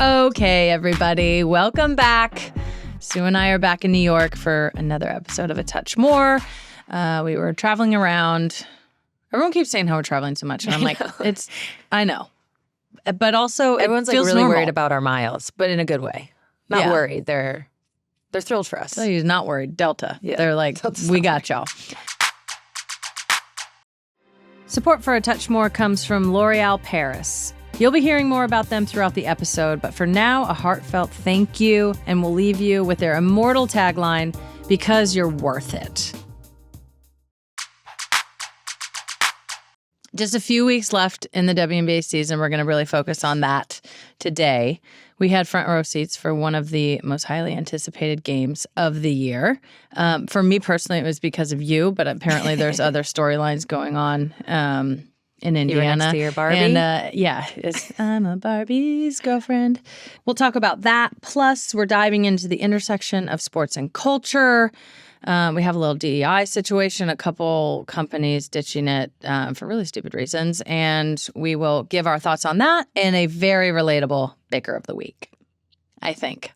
Okay, everybody, welcome back. Sue and I are back in New York for another episode of A Touch More. We were traveling around. Everyone keeps saying how we're traveling so much, and I'm like, I know. But also, everyone's it feels like really normal. worried about our miles, but in a good way. Not worried. They're thrilled for us. So he's not worried. Delta. Yeah. They're like, we got y'all. Support for A Touch More comes from L'Oreal Paris. You'll be hearing more about them throughout the episode, but for now, a heartfelt thank you, and we'll leave you with their immortal tagline, because you're worth it. Just a few weeks left in the WNBA season. We're going to really focus on that today. We had front row seats for one of the most highly anticipated games of the year. For me personally, it was because of you, but apparently there's other storylines going on in Indiana. You were next to your Barbie? And I'm a Barbie's girlfriend. We'll talk about that. Plus, we're diving into the intersection of sports and culture. We have a little DEI situation, a couple companies ditching it for really stupid reasons. And we will give our thoughts on that in a very relatable Bicker of the Week, I think.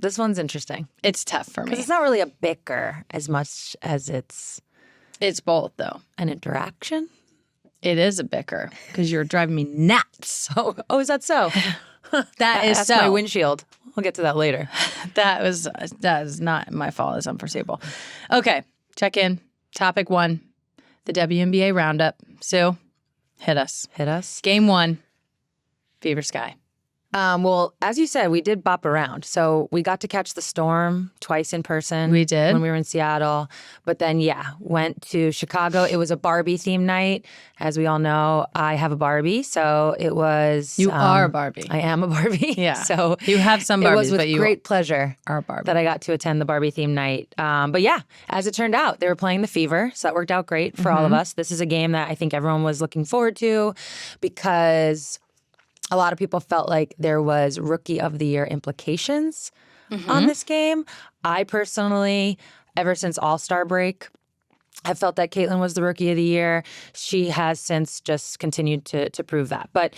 This one's interesting. It's tough for me. Because it's not really a bicker as much as it's both, though. an interaction. It is a bicker because you're driving me nuts. Oh, is that so? That is That's so. my windshield. We'll get to that later. That is not my fault. It's unforeseeable. Okay, check in. Topic 1, the WNBA Roundup. Sue, hit us. Hit us. Game 1, Fever Sky. Well, as you said, we did bop around. So we got to catch the storm twice in person. We did. When we were in Seattle. But then, went to Chicago. It was a Barbie-themed night. As we all know, I have a Barbie. So it was... You are a Barbie. I am a Barbie. Yeah. So you have some Barbies, it was with but you great pleasure are a Barbie. that I got to attend the Barbie-themed night. But as it turned out, they were playing the Fever. So that worked out great for all of us. This is a game that I think everyone was looking forward to because... a lot of people felt like there was Rookie of the Year implications on this game. I personally, ever since All-Star break, have felt that Caitlin was the Rookie of the Year. She has since just continued to prove that. But,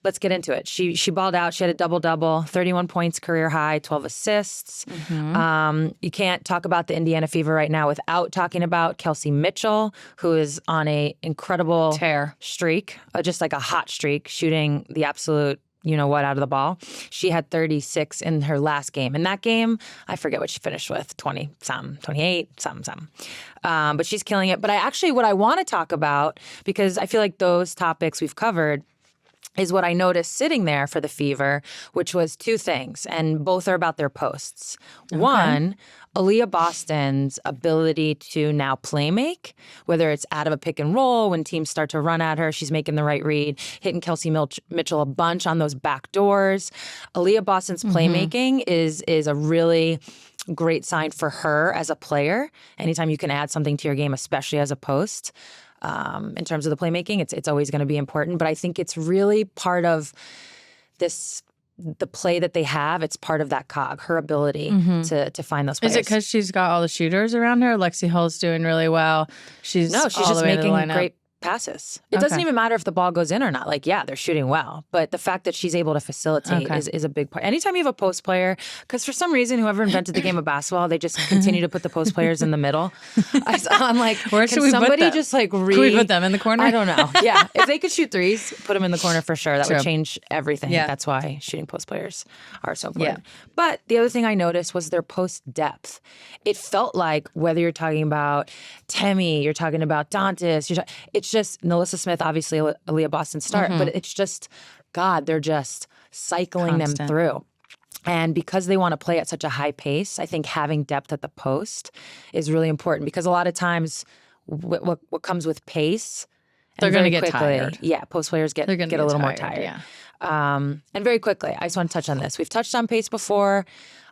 let's get into it. She balled out. She had a double-double, 31 points, career high, 12 assists. You can't talk about the Indiana Fever right now without talking about Kelsey Mitchell, who is on a incredible tear streak, just like a hot streak, shooting the absolute out of the ball. She had 36 in her last game. In that game, I forget what she finished with, 20-some, 28, some. But she's killing it. But what I want to talk about, because I feel like those topics we've covered, is what I noticed sitting there for the Fever, which was two things, and both are about their posts. Okay. One, Aaliyah Boston's ability to now play make, whether it's out of a pick and roll, when teams start to run at her, she's making the right read, hitting Kelsey Mitchell a bunch on those back doors. Aaliyah Boston's playmaking is a really great sign for her as a player. Anytime you can add something to your game, especially as a post. In terms of the playmaking, it's always going to be important. But I think it's really part of the play that they have. It's part of that cog, her ability to find those players. Is it because she's got all the shooters around her? Lexi Hull's doing really well. She's just making great passes. It doesn't even matter if the ball goes in or not. They're shooting well. But the fact that she's able to facilitate is a big part. Anytime you have a post player, because for some reason, whoever invented the game of basketball, they just continue to put the post players in the middle. I'm like, where should we put them? Can we put them in the corner? I don't know. Yeah. If they could shoot threes, put them in the corner for sure. That would change everything. Yeah. That's why shooting post players are so important. Yeah. But the other thing I noticed was their post depth. It felt like whether you're talking about Temi, you're talking about Dantas, it's just Nalissa Smith, obviously Aaliyah Boston start, but it's just, God, they're just cycling them through. And because they want to play at such a high pace, I think having depth at the post is really important because a lot of times what comes with pace, they're going to get tired. Yeah, post players get a little more tired. Yeah. And very quickly, I just want to touch on this. We've touched on pace before.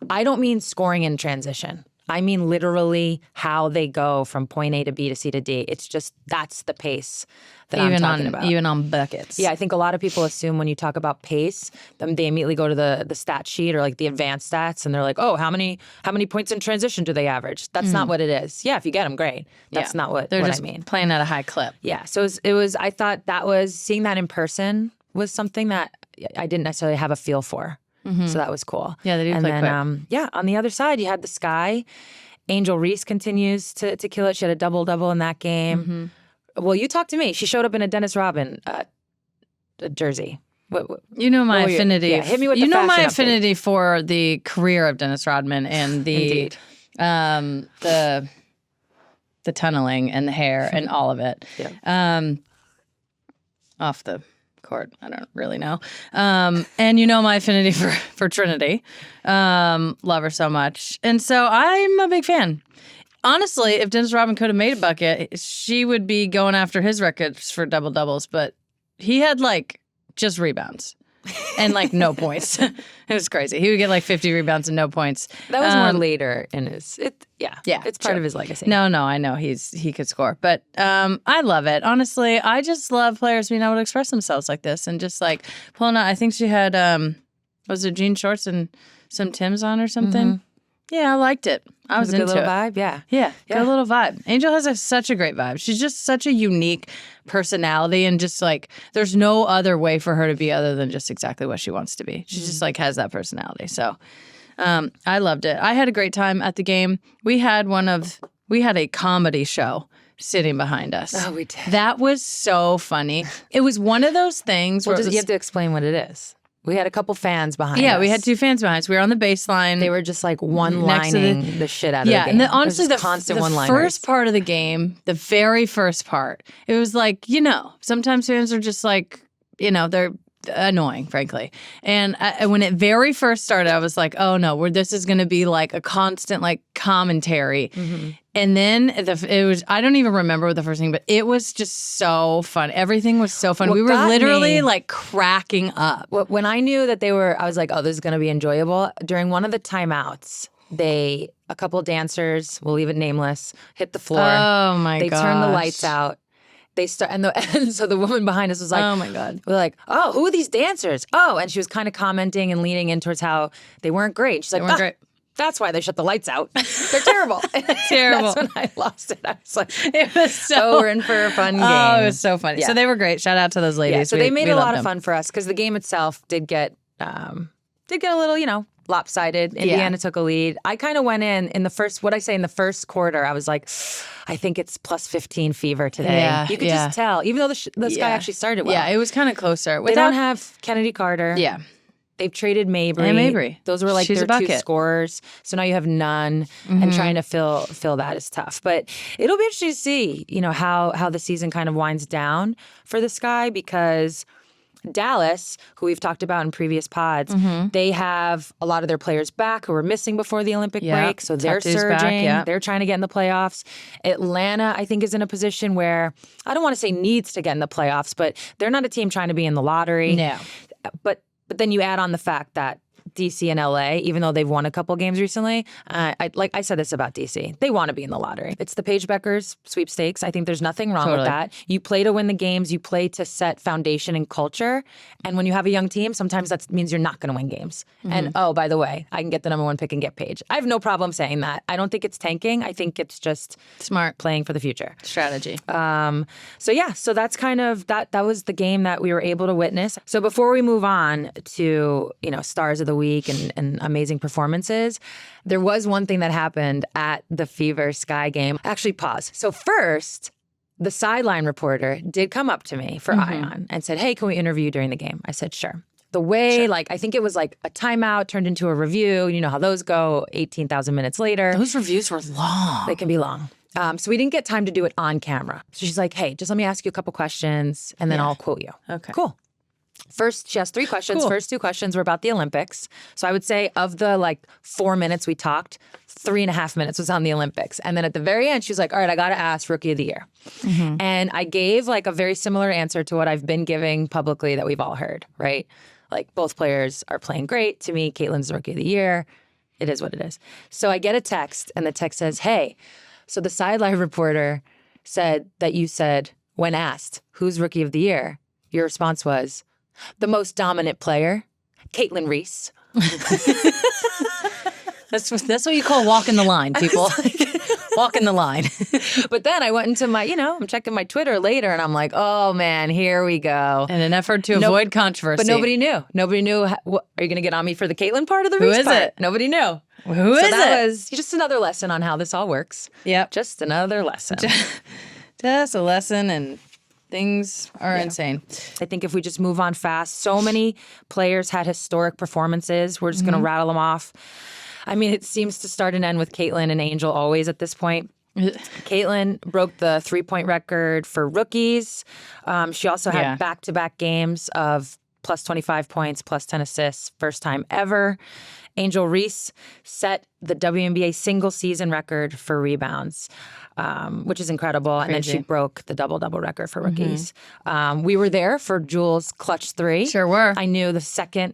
I don't mean scoring in transition. I mean literally how they go from point A to B to C to D. It's just, that's the pace that I'm talking about. Even on buckets. Yeah, I think a lot of people assume when you talk about pace, they immediately go to the stat sheet or the advanced stats and they're like, oh, how many points in transition do they average? That's not what it is. Yeah, if you get them, great. That's not what they're what just I mean. Playing at a high clip. Yeah, so I thought seeing that in person was something that, I didn't necessarily have a feel for. So that was cool. Yeah, they do and play then, quick. on the other side, you had the Sky. Angel Reese continues to kill it. She had a double-double in that game. Well, you talked to me. She showed up in a Dennis Rodman jersey. You know my affinity. Yeah, hit me with the my fashion update. affinity for the career of Dennis Rodman and the the tunneling and the hair and all of it. Yeah. Off the court, I don't really know. And you know my affinity for Trinity. Love her so much. And so I'm a big fan. Honestly, if Dennis Rodman could have made a bucket, she would be going after his records for double-doubles, but he had just rebounds and no points. It was crazy. He would get 50 rebounds and no points. That was more later in his. It's part of his legacy. No, I know he could score, but I love it. Honestly, I just love players being able to express themselves like this and just pulling out. I think she had was it jean shorts and some Timbs on or something. Yeah, I liked it. I was a good into little it. vibe. Yeah. Good little vibe. Angel has such a great vibe. She's just such a unique personality, and just there's no other way for her to be other than just exactly what she wants to be. She just has that personality. So I loved it. I had a great time at the game. We had a comedy show sitting behind us. Oh, we did. That was so funny. It was one of those things where you have to explain what it is. We had a couple fans behind us. Yeah, we had two fans behind us. We were on the baseline. They were just one-lining the shit out of the game. Yeah, and honestly, the constant the first part of the game, the very first part, it was sometimes fans are just they're annoying, frankly. And when it very first started, I was like, oh no, this is going to be a constant commentary. And then it was, I don't even remember what the first thing, but it was just so fun. Everything was so fun. We were literally cracking up. When I knew that I was like, oh, this is going to be enjoyable. During one of the timeouts, a couple dancers, we'll leave it nameless, hit the floor. Oh my god! They turned the lights out. They start, and so the woman behind us was like, "Oh my god!" We're like, "Oh, who are these dancers?" Oh, and she was kind of commenting and leaning in towards how they weren't great. She's like, "They weren't great. That's why they shut the lights out. They're terrible." Terrible. That's when I lost it. I was like, "It was so." we're in for a fun game. Oh, it was so funny. Yeah. So they were great. Shout out to those ladies. Yeah, so they made we a lot loved of them. fun for us because the game itself did get a little, lopsided. Indiana took a lead. I kind of went in the first quarter, I was like, I think it's plus 15 fever today. Yeah, you could just tell, even though the Sky actually started well. Yeah, it was kind of closer. They don't have Kennedy Carter. Yeah. They've traded Mabry. And Mabry. Those were She's their a bucket. two scorers. So now you have none, and trying to fill that is tough. But it'll be interesting to see, how the season kind of winds down for the Sky, because Dallas, who we've talked about in previous pods, they have a lot of their players back who were missing before the Olympic break. So they're Tattoo's surging. back, yeah. They're trying to get in the playoffs. Atlanta, I think, is in a position where, I don't want to say needs to get in the playoffs, but they're not a team trying to be in the lottery. No. But then you add on the fact that DC and LA, even though they've won a couple games recently, I said this about DC. They want to be in the lottery. It's the Paige Beckers sweepstakes. I think there's nothing wrong with that. You play to win the games. You play to set foundation and culture. And when you have a young team, sometimes that means you're not going to win games. And oh, by the way, I can get the number one pick and get Paige. I have no problem saying that. I don't think it's tanking. I think it's just smart playing for the future. Strategy. So that's kind of that was the game that we were able to witness. So before we move on to, stars of the week and amazing performances, there was one thing that happened at the Fever Sky game. Actually, pause. So first, the sideline reporter did come up to me for Ion and said, "Hey, can we interview you during the game?" I said, "Sure." The way, I think it was a timeout turned into a review. You know how those go 18,000 minutes later. Those reviews were long. They can be long. So we didn't get time to do it on camera. So she's like, "Hey, just let me ask you a couple questions and then I'll quote you." Okay. Cool. First, she has 3 questions. Cool. First 2 questions were about the Olympics. So I would say of the 4 minutes we talked, 3.5 minutes was on the Olympics. And then at the very end, she was like, "All right, I got to ask Rookie of the Year." And I gave a very similar answer to what I've been giving publicly that we've all heard, right? Both players are playing great. To me, Caitlin's the Rookie of the Year. It is what it is. So I get a text, and the text says, "Hey, so the sideline reporter said that you said, when asked, who's Rookie of the Year, your response was, the most dominant player, Caitlin Reese." That's what you call walking the line, people. walking the line. But then I went into my, I'm checking my Twitter later and I'm like, oh man, here we go. In an effort to avoid controversy. But nobody knew. Nobody knew. Are you going to get on me for the Caitlyn part of the Who Reese is part? it? Nobody knew. Who is that it? was just another lesson on how this all works. Yep. Just another lesson. Just a lesson, and things are insane. I think if we just move on fast, so many players had historic performances. We're just going to rattle them off. I mean, it seems to start and end with Caitlyn and Angel always at this point. Caitlyn broke the 3-point record for rookies. She also had back-to-back games of plus 25 points, plus 10 assists, first time ever. Angel Reese set the WNBA single season record for rebounds, which is incredible. Crazy. And then she broke the double-double record for rookies. We were there for Jewel's clutch 3. Sure were. I knew the second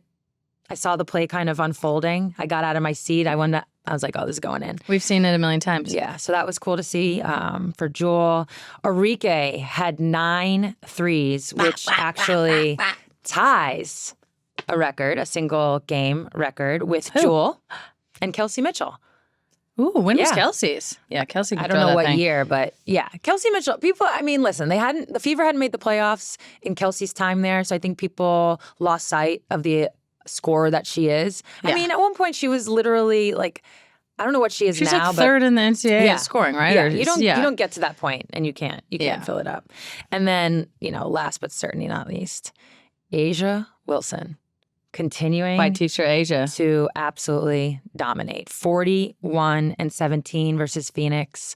I saw the play kind of unfolding, I got out of my seat. I was like, oh, this is going in. We've seen it a million times. Yeah, so that was cool to see for Jewel. Arike had 9 threes, which actually ties a record, a single game record with Jewel and Kelsey Mitchell. Ooh, when was Kelsey's? Yeah, Kelsey. I don't know what year, but yeah, Kelsey Mitchell. People, I mean, listen, the Fever hadn't made the playoffs in Kelsey's time there, so I think people lost sight of the scorer that she is. Yeah. I mean, at one point she was literally like, I don't know what she is She's now. Like third in the NCAA scoring, right? Yeah, you don't get to that point, and you can't fill it up. And then last but certainly not least, A'ja Wilson. Continuing white t-shirt A'ja to absolutely dominate. 41-17 versus Phoenix.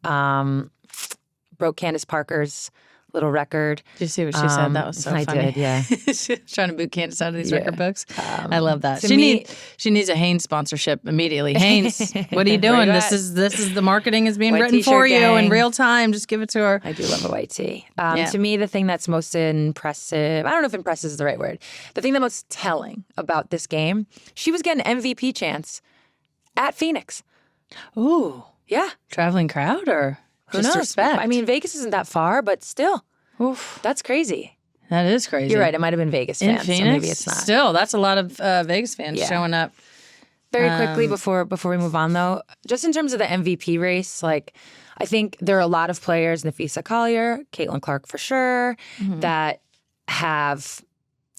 Broke Candace Parker's little record. Did you see what she said? That was so funny. I did, yeah. She's trying to boot Candace out of these record books. I love that. She needs a Hanes sponsorship immediately. Hanes, what are you doing? This is the marketing is being written for you in real time. Just give it to her. I do love a white tee. To me, the thing that's most impressive, I don't know if impressive is the right word. The thing that's most telling about this game, she was getting MVP chance at Phoenix. Ooh. Yeah. Traveling crowd or? Who knows? Respect. I mean, Vegas isn't that far, but still. Oof. That's crazy. That is crazy. You're right. It might have been Vegas fans. In Phoenix? So maybe it's not. Still, that's a lot of Vegas fans showing up. Very quickly before we move on, though, just in terms of the MVP race, like I think there are a lot of players, Nafisa Collier, Caitlin Clark for sure, that have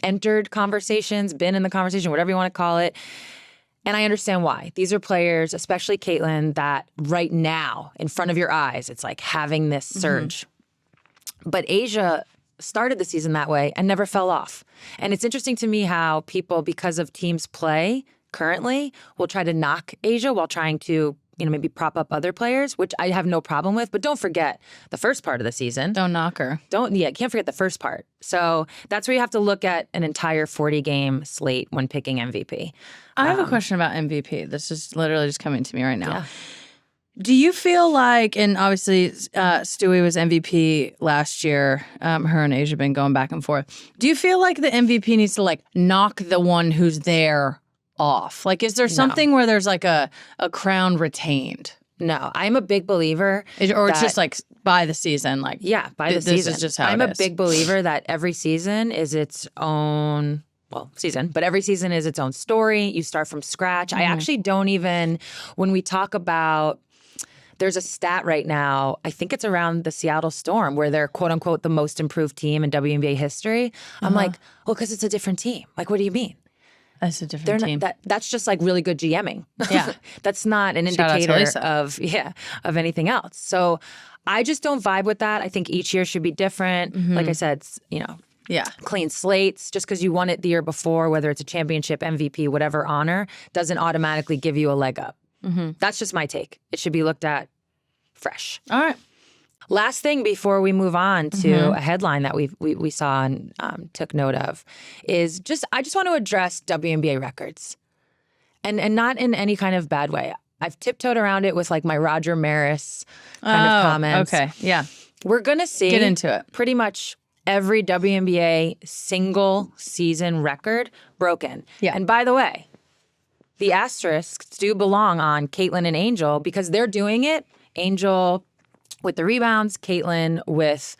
entered conversations, been in the conversation, whatever you want to call it. And I understand why. These are players, especially Caitlin, that right now, in front of your eyes, it's like having this surge. But A'ja started the season that way and never fell off. And it's interesting to me how people, because of teams play currently, will try to knock A'ja while trying to, maybe prop up other players, which I have no problem with. But don't forget the first part of the season. Don't knock her. Can't forget the first part. So that's where you have to look at an entire 40-game slate when picking MVP. I have a question about MVP. This is literally just coming to me right now. Yeah. Do you feel like, and obviously Stewie was MVP last year, her and A'ja have been going back and forth. Do you feel like the MVP needs to knock the one who's there off? Like, is there something where there's like a crown retained? No, I'm a big believer. Or it's just by the season. By the season. This is just how I'm a big believer that every season is its own season, but every season is its own story. You start from scratch. I actually don't even, when we talk about, there's a stat right now, I think it's around the Seattle Storm, where they're quote unquote the most improved team in WNBA history. I'm like, well, because it's a different team. Like, what do you mean? That's a different team. That's just like really good GMing. Yeah. That's not an indicator of anything else. So I just don't vibe with that. I think each year should be different. Like I said, clean slates. Just because you won it the year before, whether it's a championship, MVP, whatever honor, doesn't automatically give you a leg up. That's just my take. It should be looked at fresh. All right. Last thing before we move on to a headline that we saw and took note of is I just want to address WNBA records, and not in any kind of bad way. I've tiptoed around it with my Roger Maris kind of comments. Okay, yeah. We're gonna see get into it. Pretty much every WNBA single season record broken. Yeah. And by the way, the asterisks do belong on Caitlyn and Angel because they're doing it. Angel with the rebounds, Caitlyn with,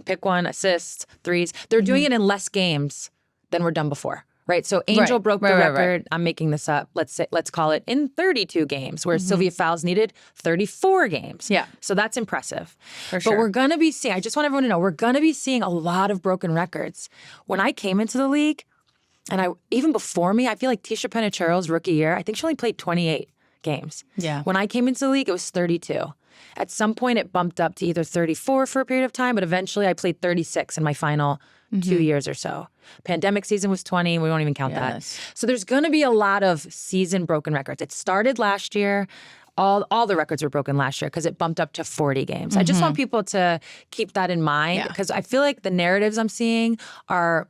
pick one, assists, threes. They're doing it in less games than were done before. right? So Angel Right, broke the right, record. I'm making this up. Let's call it in 32 games, where Sylvia Fowles needed 34 games. Yeah. So that's impressive. For sure. But we're going to be seeing, I just want everyone to know, we're going to be seeing a lot of broken records. When I came into the league, and even before me, I feel like Tisha Penicheiro's rookie year, I think she only played 28 games. Yeah. When I came into the league, it was 32. At some point, it bumped up to either 34 for a period of time, but eventually I played 36 in my final 2 years or so. Pandemic season was 20. We won't even count that. Nice. So there's going to be a lot of season broken records. It started last year. All the records were broken last year because it bumped up to 40 games. I just want people to keep that in mind because I feel like the narratives I'm seeing are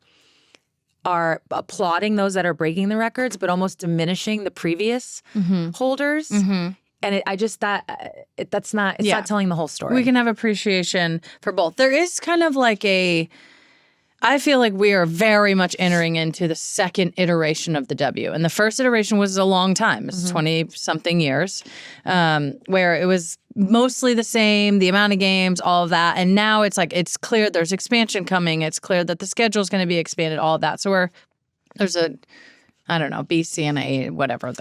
applauding those that are breaking the records, but almost diminishing the previous holders. And that's not telling the whole story. We can have appreciation for both. There is kind of like I feel like we are very much entering into the second iteration of the W. And the first iteration was a long time. It's 20-something years, where it was mostly the same, the amount of games, all of that. And now it's like it's clear there's expansion coming. It's clear that the schedule is going to be expanded, all of that. So there's I don't know, B, C, and A, whatever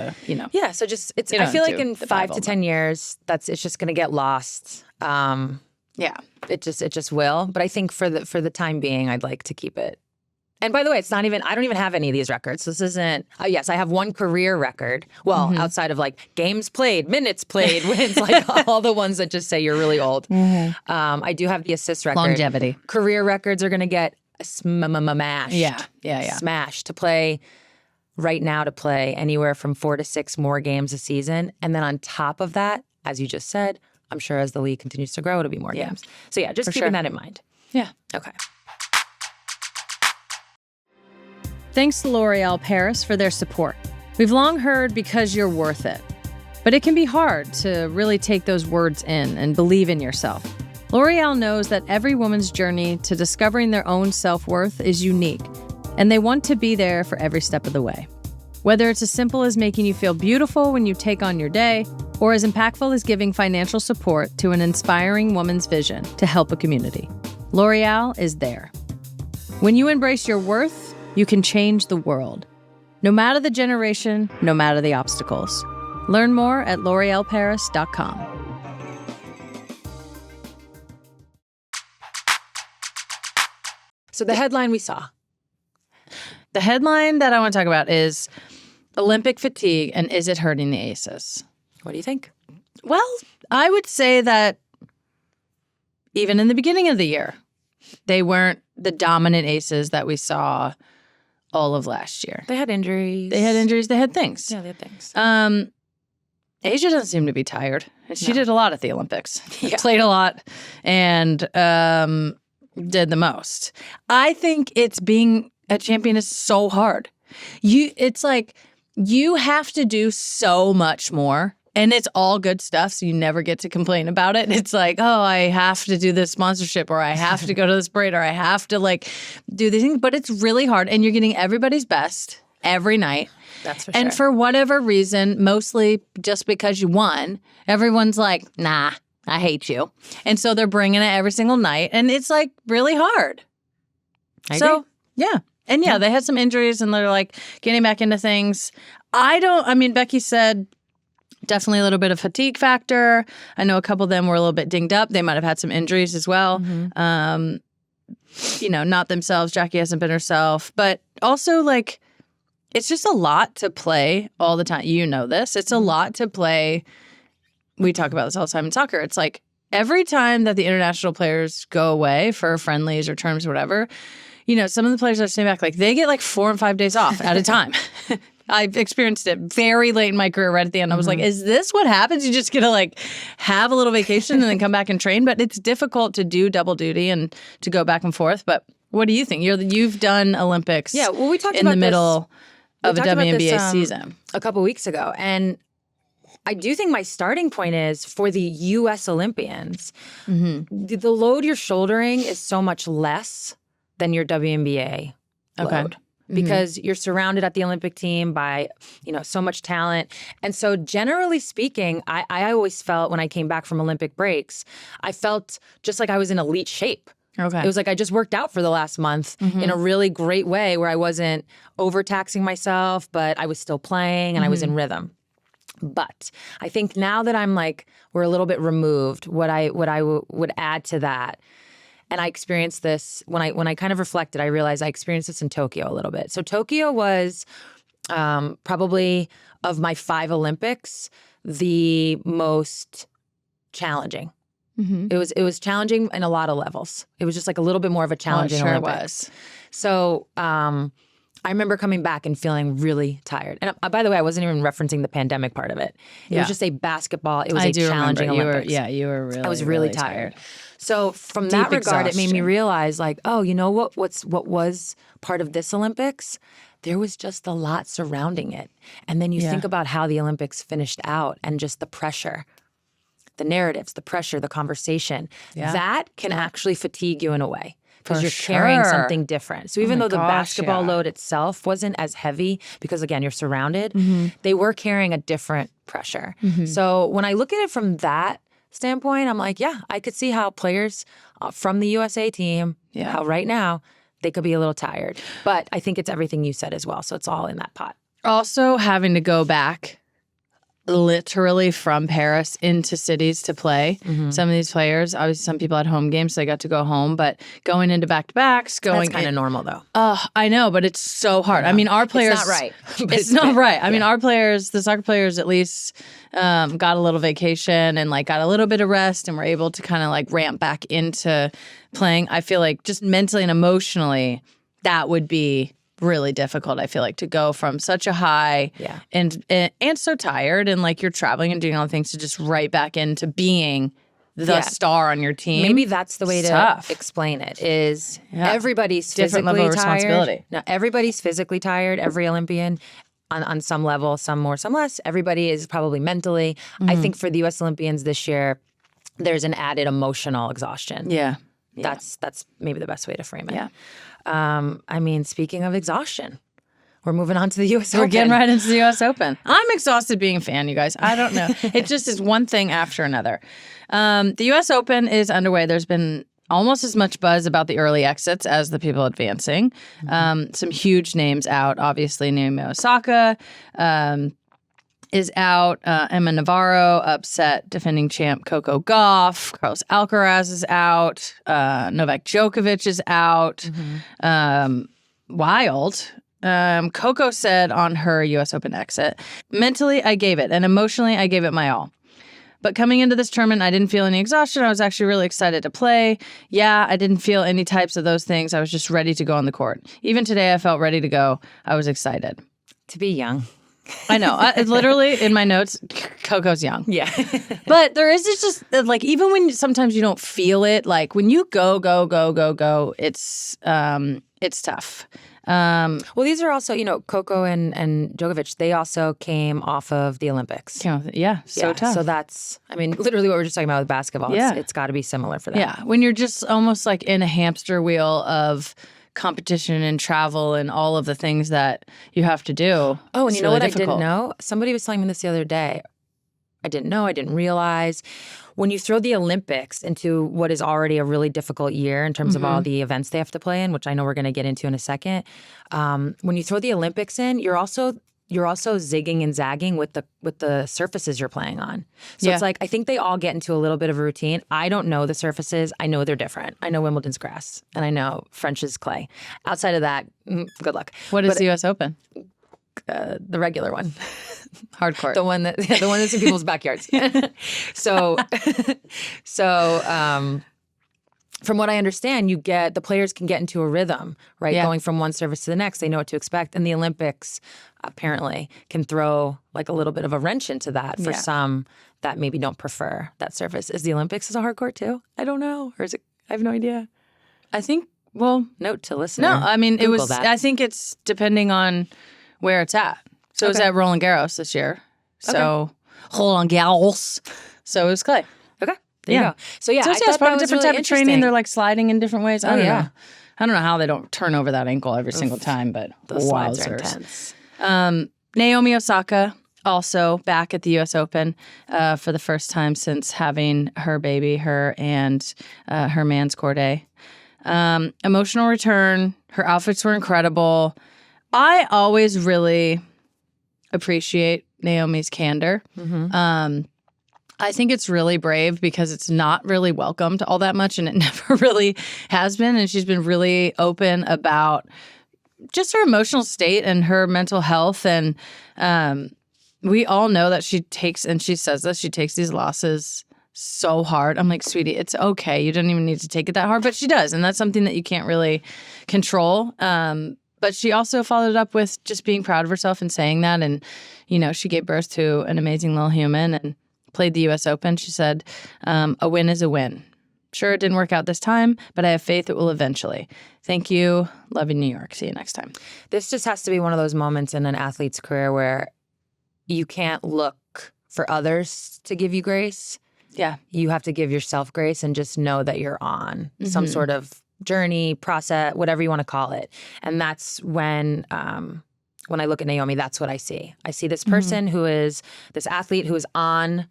Yeah, so I feel like in 5 to 10 years, it's just going to get lost. Yeah, it just will. But I think for the time being, I'd like to keep it. And by the way, I don't even have any of these records. This isn't. Yes, I have one career record. Well, outside of like games played, minutes played, wins, like all the ones that just say you're really old. I do have the assist record. Longevity. Career records are going to get smashed. Yeah. Smashed to play. Right now to play anywhere from 4 to 6 more games a season. And then on top of that, as you just said, I'm sure as the league continues to grow, it'll be more games. So yeah, just keeping that in mind. Yeah. Okay. Thanks to L'Oreal Paris for their support. We've long heard because you're worth it. But it can be hard to really take those words in and believe in yourself. L'Oreal knows that every woman's journey to discovering their own self-worth is unique, and they want to be there for every step of the way. Whether it's as simple as making you feel beautiful when you take on your day, or as impactful as giving financial support to an inspiring woman's vision to help a community, L'Oreal is there. When you embrace your worth, you can change the world. No matter the generation, no matter the obstacles. Learn more at l'orealparis.com. So the headline we saw. The headline that I want to talk about is Olympic fatigue and is it hurting the aces? What do you think? Well, I would say that even in the beginning of the year, they weren't the dominant aces that we saw all of last year. They had injuries. They had things. Yeah, they had things. Asia doesn't seem to be tired. She did a lot at the Olympics. Played a lot and did the most. I think being a champion is so hard. It's like you have to do so much more. And it's all good stuff, so you never get to complain about it. It's like, oh, I have to do this sponsorship, or I have to go to this parade, or I have to do these things. But it's really hard, and you're getting everybody's best every night. That's for sure. And for whatever reason, mostly just because you won, everyone's like, nah, I hate you. And so they're bringing it every single night, and it's really hard. I agree. Yeah. And they had some injuries, and they're getting back into things. Becky said, definitely a little bit of fatigue factor. I know a couple of them were a little bit dinged up. They might have had some injuries as well. Not themselves. Jackie hasn't been herself. But also, it's just a lot to play all the time. You know this. It's a lot to play. We talk about this all the time in soccer. It's every time that the international players go away for friendlies or tournaments or whatever, some of the players are staying back. They get 4 and 5 days off at a time. I've experienced it very late in my career. Right at the end, I was like, is this what happens? You just get to have a little vacation and then come back and train. But it's difficult to do double duty and to go back and forth. But what do you think? You've done Olympics we talked in about the middle of a WNBA this, season. A couple weeks ago. And I do think my starting point is for the U.S. Olympians, the load you're shouldering is so much less than your WNBA load. Because you're surrounded at the Olympic team by, so much talent. And so generally speaking, I always felt when I came back from Olympic breaks, I felt just like I was in elite shape. Okay. It was like I just worked out for the last month in a really great way where I wasn't overtaxing myself, but I was still playing and I was in rhythm. But I think now that I'm like, we're a little bit removed, what I would add to that, and I experienced this when I kind of reflected, I realized I experienced this in Tokyo a little bit. So Tokyo was probably of my 5 Olympics, the most challenging. It was challenging in a lot of levels. It was just like a little bit more of a challenging Olympics. Was. So I remember coming back and feeling really tired. And by the way, I wasn't even referencing the pandemic part of it. It was just a basketball. It was a challenging Olympics. You were really, I was really tired. So from that regard, it made me realize like, oh, you know what was part of this Olympics? There was just a lot surrounding it. And then you think about how the Olympics finished out and just the pressure, the narratives, the pressure, the conversation. That can actually fatigue you in a way. Because you're carrying something different. So even though the basketball load itself wasn't as heavy, because again, you're surrounded, they were carrying a different pressure. So when I look at it from that standpoint, I'm like, yeah, I could see how players from the USA team, how right now, they could be a little tired. But I think it's everything you said as well. So it's all in that pot. Also having to go back literally from Paris into cities to play. Some of these players, obviously some people had home games, so they got to go home, but going into back-to-backs, That's kind of normal though. I know, but it's so hard. I mean, our players... It's not right. It's not right. I mean, our players, the soccer players at least got a little vacation and like got a little bit of rest and were able to kind of like ramp back into playing. I feel like just mentally and emotionally, that would be really difficult, I feel like, to go from such a high and so tired and like you're traveling and doing all the things to just right back into being the star on your team. Maybe that's the way to explain it is everybody's different physically level of tired. responsibility. Now, everybody's physically tired, every Olympian on some level, some more, some less. Everybody is probably mentally. I think for the U.S. Olympians this year, there's an added emotional exhaustion. Yeah. That's maybe the best way to frame it. Yeah. I mean, speaking of exhaustion, we're moving on to the U.S. Open. We're getting right into the U.S. Open. I'm exhausted being a fan, you guys. I don't know. It just is one thing after another. The U.S. Open is underway. There's been almost as much buzz about the early exits as the people advancing. Some huge names out. Obviously, Naomi Osaka is out. Emma Navarro upset defending champ Coco Gauff. Carlos Alcaraz is out. Novak Djokovic is out. Wild. Coco said on her U.S. Open exit, mentally, I gave it, and emotionally, I gave it my all. But coming into this tournament, I didn't feel any exhaustion. I was actually really excited to play. Yeah, I didn't feel any types of those things. I was just ready to go on the court. Even today, I felt ready to go. I was excited. To be young. I know. Literally, in my notes, Coco's young. Yeah. But there is just, like, even when sometimes you don't feel it, like, when you go, it's tough. Well, these are also, Coco and Djokovic, they also came off of the Olympics. Yeah, tough. So that's, I mean, literally what we're just talking about with basketball. It's got to be similar for that. Yeah, when you're just almost like in a hamster wheel of competition and travel and all of the things that you have to do. Oh, and it's you know really what difficult. I didn't know? Somebody was telling me this the other day. I didn't know, I didn't realize. When you throw the Olympics into what is already a really difficult year in terms of all the events they have to play in, which I know we're going to get into in a second, when you throw the Olympics in, you're also zigging and zagging with the surfaces you're playing on. So it's like, I think they all get into a little bit of a routine. I don't know the surfaces. I know they're different. I know Wimbledon's grass, and I know French's clay. Outside of that, good luck. What is the U.S. Open? The regular one. Hardcore. The one that's in people's backyards. So from what I understand, the players can get into a rhythm, right? Yeah. Going from one service to the next, they know what to expect. And the Olympics apparently can throw like a little bit of a wrench into that for some that maybe don't prefer that surface. Is the Olympics a hard court too? I don't know. Or is it? I have no idea. I think, well, note to listener. no, I mean, Google it was, that. I think it's depending on where it's at. So it was at Roland Garros this year. So Roland Garros. So it was clay. Okay. There you go. So yeah, So I it's thought probably that was different really type of training. interesting. They're like sliding in different ways. I don't yeah. know. I don't know how they don't turn over that ankle every single time, but Those slides are wowzers. intense. Naomi Osaka also back at the U.S. Open for the first time since having her baby, her and her man's Corday. Emotional return. Her outfits were incredible. I always really appreciate Naomi's candor. I think it's really brave because it's not really welcomed all that much, and it never really has been. And she's been really open about just her emotional state and her mental health. And we all know that she takes, and she says this, she takes these losses so hard. I'm like, sweetie, it's okay. You don't even need to take it that hard. But she does. And that's something that you can't really control. But she also followed up with just being proud of herself and saying that. And, you know, she gave birth to an amazing little human and played the U.S. Open. She said, a win is a win. Sure, it didn't work out this time, but I have faith it will eventually. Thank you. Love you, New York. See you next time. This just has to be one of those moments in an athlete's career where you can't look for others to give you grace. Yeah. You have to give yourself grace and just know that you're on some sort of journey, process, whatever you want to call it. And that's when I look at Naomi, that's what I see. I see this person who is, this athlete who is on,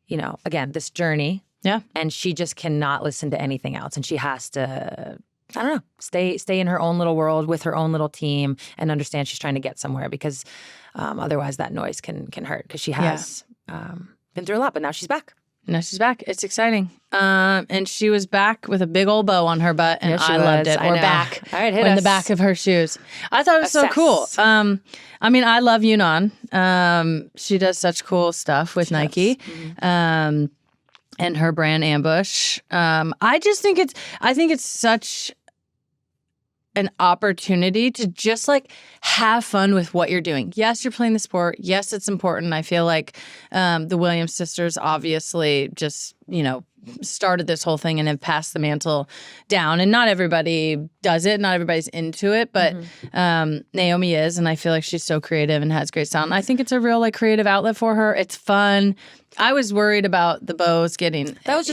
you know, again, this journey. Yeah. And she just cannot listen to anything else. And she has to, I don't know, stay in her own little world with her own little team and understand she's trying to get somewhere, because otherwise that noise can hurt, because she has been through a lot, but now she's back. Now she's back. It's exciting. And she was back with a big old bow on her butt, and Yes, she I loved was. it. I Or know. back. All right, hit in us. the back of her shoes. I thought it was so Assess. cool. I mean, I love Yunnan. She does such cool stuff with Nike. And her brand Ambush. I think it's such an opportunity to just like have fun with what you're doing. Yes, you're playing the sport. Yes, it's important. I feel like the Williams sisters obviously just, you know, started this whole thing and have passed the mantle down. And not everybody does it. Not everybody's into it. But Naomi is. And I feel like she's so creative and has great style. And I think it's a real like creative outlet for her. It's fun. I was worried about the bows getting... That was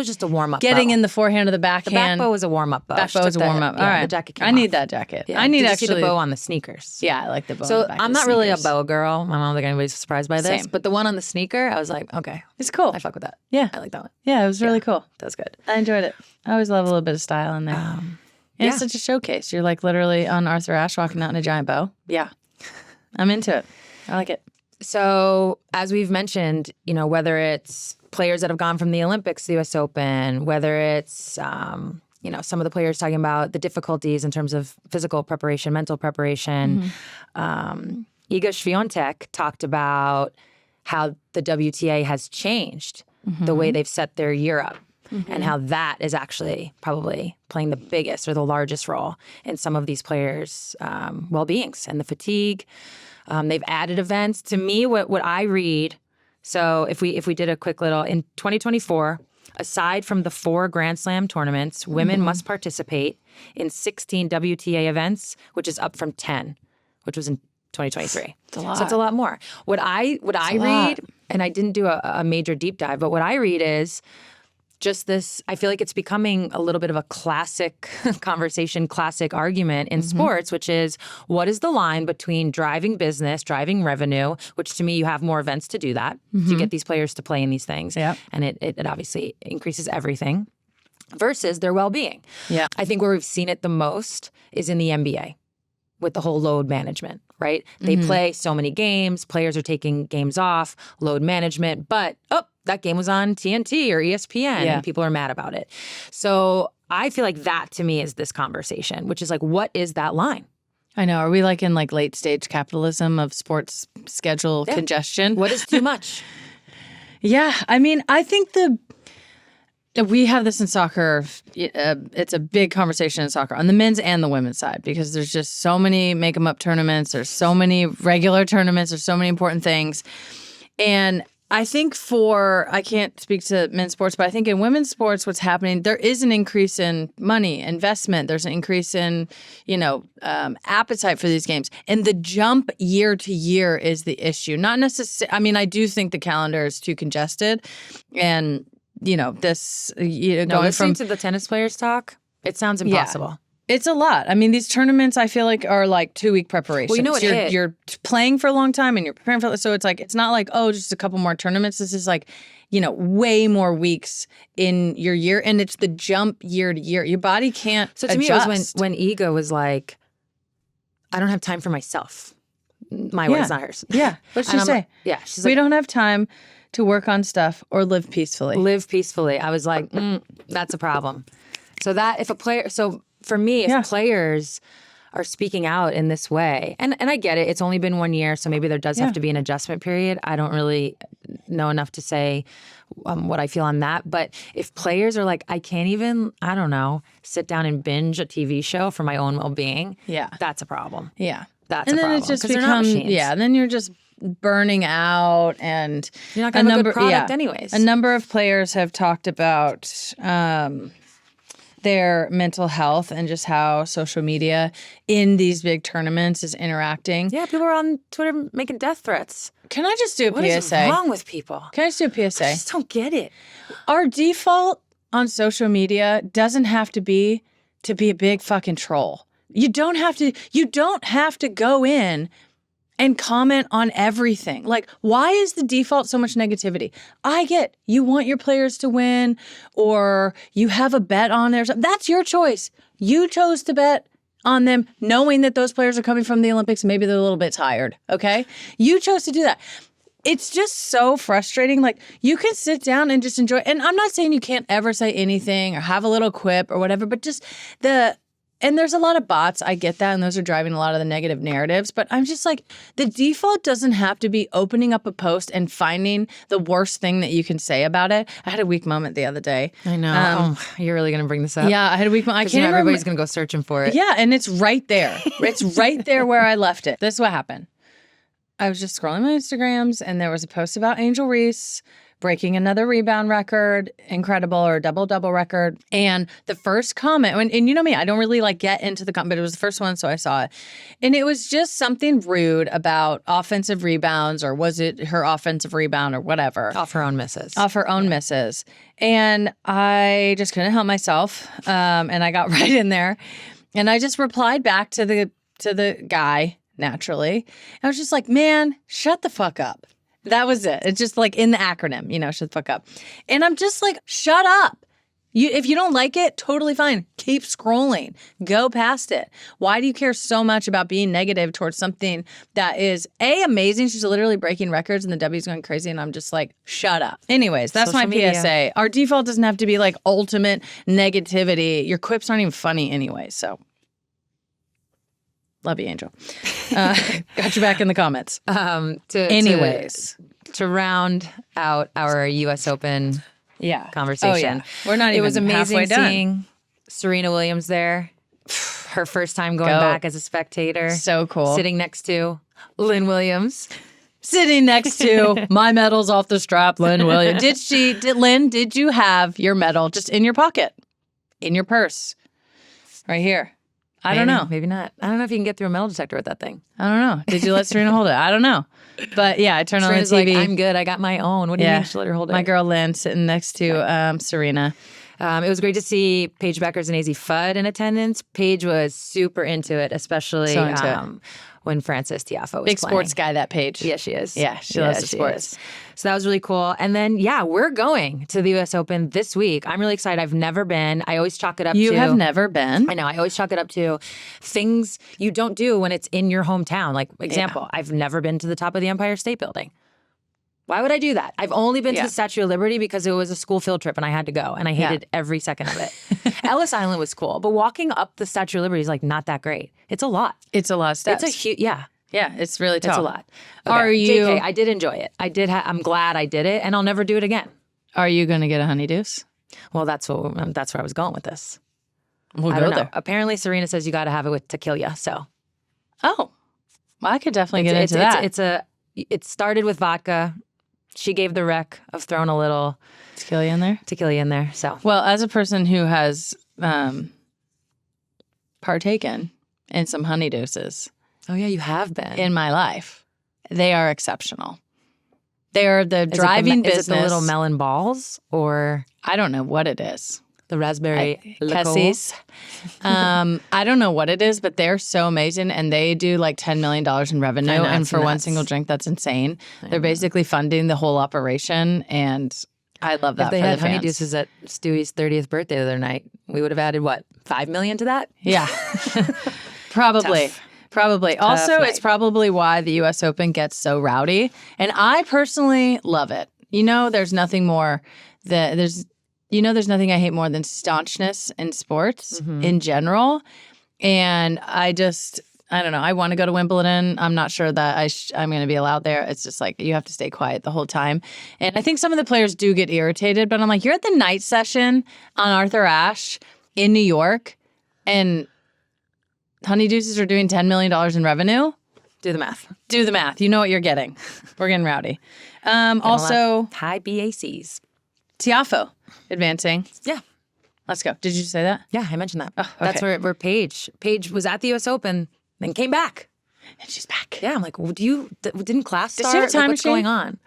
just a warm-up Getting bow. in the forehand of the backhand. The back bow was a warm-up bow. Back She bow took was a warm-up. Yeah, All right. the jacket came I off. need that jacket. Yeah. I need Did actually... you see the bow on the sneakers? Yeah, I like the bow on So the back I'm of the not really a sneakers. bow girl. I don't think anybody's surprised by this. Same. But the one on the sneaker, I was like, okay, It's cool. I fuck with that. Yeah. I like that one. Yeah, it was really cool. That's good. I enjoyed it. I always love a little bit of style in there. And it's such a showcase. You're like literally on Arthur Ashe walking out in a giant bow. Yeah. I'm into it. I like it. So as we've mentioned, you know, whether it's players that have gone from the Olympics to the U.S. Open, whether it's, you know, some of the players talking about the difficulties in terms of physical preparation, mental preparation. Iga Swiatek talked about how the WTA has changed the way they've set their year up. And how that is actually probably playing the biggest or the largest role in some of these players' well-beings and the fatigue. They've added events. To me, what I read, so if we did a quick little, in 2024, aside from the 4 Grand Slam tournaments, women must participate in 16 WTA events, which is up from 10, which was in 2023. It's a lot. So it's a lot more. What I read, and I didn't do a major deep dive, but what I read is just this, I feel like it's becoming a little bit of a classic conversation, classic argument in sports, which is what is the line between driving business, driving revenue, which to me, you have more events to do that, to get these players to play in these things. Yep. And it obviously increases everything, versus their well-being. Yeah. I think where we've seen it the most is in the NBA with the whole load management, right? They play so many games, players are taking games off, load management, but that game was on TNT or ESPN and people are mad about it. So I feel like that to me is this conversation, which is like, what is that line? I know. Are we like in like late stage capitalism of sports schedule congestion? What is too much? Yeah. I mean, I think we have this in soccer. It's a big conversation in soccer on the men's and the women's side, because there's just so many make 'em up tournaments. There's so many regular tournaments. There's so many important things. And I think I can't speak to men's sports, but I think in women's sports, what's happening, there is an increase in money, investment. There's an increase in, appetite for these games. And the jump year to year is the issue. Not necessarily, I mean, I do think the calendar is too congested. And, going Listening from to the tennis players talk, it sounds impossible. It's a lot. I mean, these tournaments I feel like are like 2-week preparations. Well, you know what you're playing for a long time and you're preparing for it. So it's like, it's not like, oh, just a couple more tournaments. This is like, way more weeks in your year. And it's the jump year to year. Your body can't So to adjust. me, it was when Ego was like, I don't have time for myself. My words, not hers. Yeah. What'd she say? Yeah. She's We like, don't have time to work on stuff or live peacefully. live peacefully. I was like, that's a problem. So for me, if players are speaking out in this way, and I get it, it's only been 1 year, so maybe there does have to be an adjustment period. I don't really know enough to say what I feel on that. But if players are like, I can't even, I don't know, sit down and binge a TV show for my own well-being, that's a problem. Yeah. That's and a then problem. it just they're not becomes, machines. and then you're just burning out, and you're not going to have a good product anyways. A number of players have talked about their mental health and just how social media in these big tournaments is interacting. Yeah, people are on Twitter making death threats. Can I just do a What PSA? is wrong with people? Can I just do a PSA? I just don't get it. Our default on social media doesn't have to be a big fucking troll. You don't have to go in and comment on everything. Like, why is the default so much negativity? I get you want your players to win, or you have a bet on there. That's your choice. You chose to bet on them knowing that those players are coming from the Olympics. Maybe they're a little bit tired, okay? You chose to do that. It's just so frustrating. Like, you can sit down and just enjoy. And I'm not saying you can't ever say anything or have a little quip or whatever, but just and there's a lot of bots. I get that. And those are driving a lot of the negative narratives. But I'm just like, the default doesn't have to be opening up a post and finding the worst thing that you can say about it. I had a weak moment the other day. I know. You're really going to bring this up? Yeah, I had a weak moment. I can't everybody's going to go searching for it. Yeah, and it's right there. It's right there where I left it. This is what happened. I was just scrolling my Instagrams, and there was a post about Angel Reese breaking another rebound record, incredible, or double-double record. And the first comment, and you know me, I don't really like get into the comment, but it was the first one, so I saw it. And it was just something rude about offensive rebounds, or was it her offensive rebound or whatever. Off her own misses. Off her own misses. And I just couldn't help myself, and I got right in there. And I just replied back to the guy, naturally. I was just like, man, shut the fuck up. That was it. It's just like in the acronym, shut the fuck up. And I'm just like, shut up. If you don't like it, totally fine. Keep scrolling. Go past it. Why do you care so much about being negative towards something that is amazing? She's literally breaking records and the W's going crazy. And I'm just like, shut up. Anyways, that's Social my media. PSA. Our default doesn't have to be like ultimate negativity. Your quips aren't even funny anyway. So love you, Angel. Got you back in the comments. To round out our U.S. Open conversation. Oh, yeah. We're not even It was amazing halfway done. seeing Serena Williams there. Her first time going back as a spectator. So cool. Sitting next to Lynn Williams. Sitting next to my medal's off the strap, Lynn Williams. Did you have your medal just in your pocket? In your purse? Right here. I don't know. Maybe not. I don't know if you can get through a metal detector with that thing. I don't know. Did you let Serena hold it? I don't know. But yeah, I turned on the Serena's TV. like, I'm good. I got my own. What do you mean she let her hold it? My girl Lynn sitting next to Serena. It was great to see Paige Beckers and AZ Fudd in attendance. Paige was super into it, especially So into it. When Frances Tiafoe was Big playing. sports guy, that Paige. Yeah, she is. Yeah, she loves the sports. is. So that was really cool. And then, we're going to the U.S. Open this week. I'm really excited. I've never been. I always chalk it up to... You have never been? I know. I always chalk it up to things you don't do when it's in your hometown. Like, example, I've never been to the top of the Empire State Building. Why would I do that? I've only been to the Statue of Liberty because it was a school field trip and I had to go. And I hated every second of it. Ellis Island was cool. But walking up the Statue of Liberty is like not that great. It's a lot. It's a lot of steps. It's a huge... Yeah. Yeah, it's really tough. It's a lot. Okay. Are you... JK, I did enjoy it. I did. I'm glad I did it, and I'll never do it again. Are you going to get a honeydews? Well, that's where I was going with this. We'll I go don't know. there. Apparently, Serena says you got to have it with tequila. So, well, I could definitely get into that. It started with vodka. She gave the rec of throwing a little tequila in there. So, well, as a person who has partaken in some honeydeuses. Oh yeah, you have been in my life. They are exceptional. They are the driving business. Is it the little melon balls or I don't know what it is. The raspberry liqueur. Cassis. I don't know what it is, but they're so amazing, and they do like $10 million in revenue. I know, And it's for one nuts. single drink, that's insane. They're basically funding the whole operation, and I love that If they for had the fans. honeydeuces at Stewie's 30th birthday the other night, we would have added, what, $5 million to that? Yeah, probably. Tough. Probably. Also, night. it's probably why the U.S. Open gets so rowdy, and I personally love it. There's nothing more there's nothing I hate more than staunchness in sports in general, and I don't know. I want to go to Wimbledon. I'm not sure that I'm going to be allowed there. It's just like you have to stay quiet the whole time, and I think some of the players do get irritated. But I'm like, you're at the night session on Arthur Ashe in New York, and honeydeuces are doing $10 million in revenue. Do the math. Do the math. You know what you're getting. We're getting rowdy. Also, high BACs. Tiafo advancing. Yeah. Let's go. Did you say that? Yeah, I mentioned that. okay. That's where Paige was at the U.S. Open, then came back. And she's back. Yeah, I'm like, well, didn't class Does start? she have a time What's machine? going on?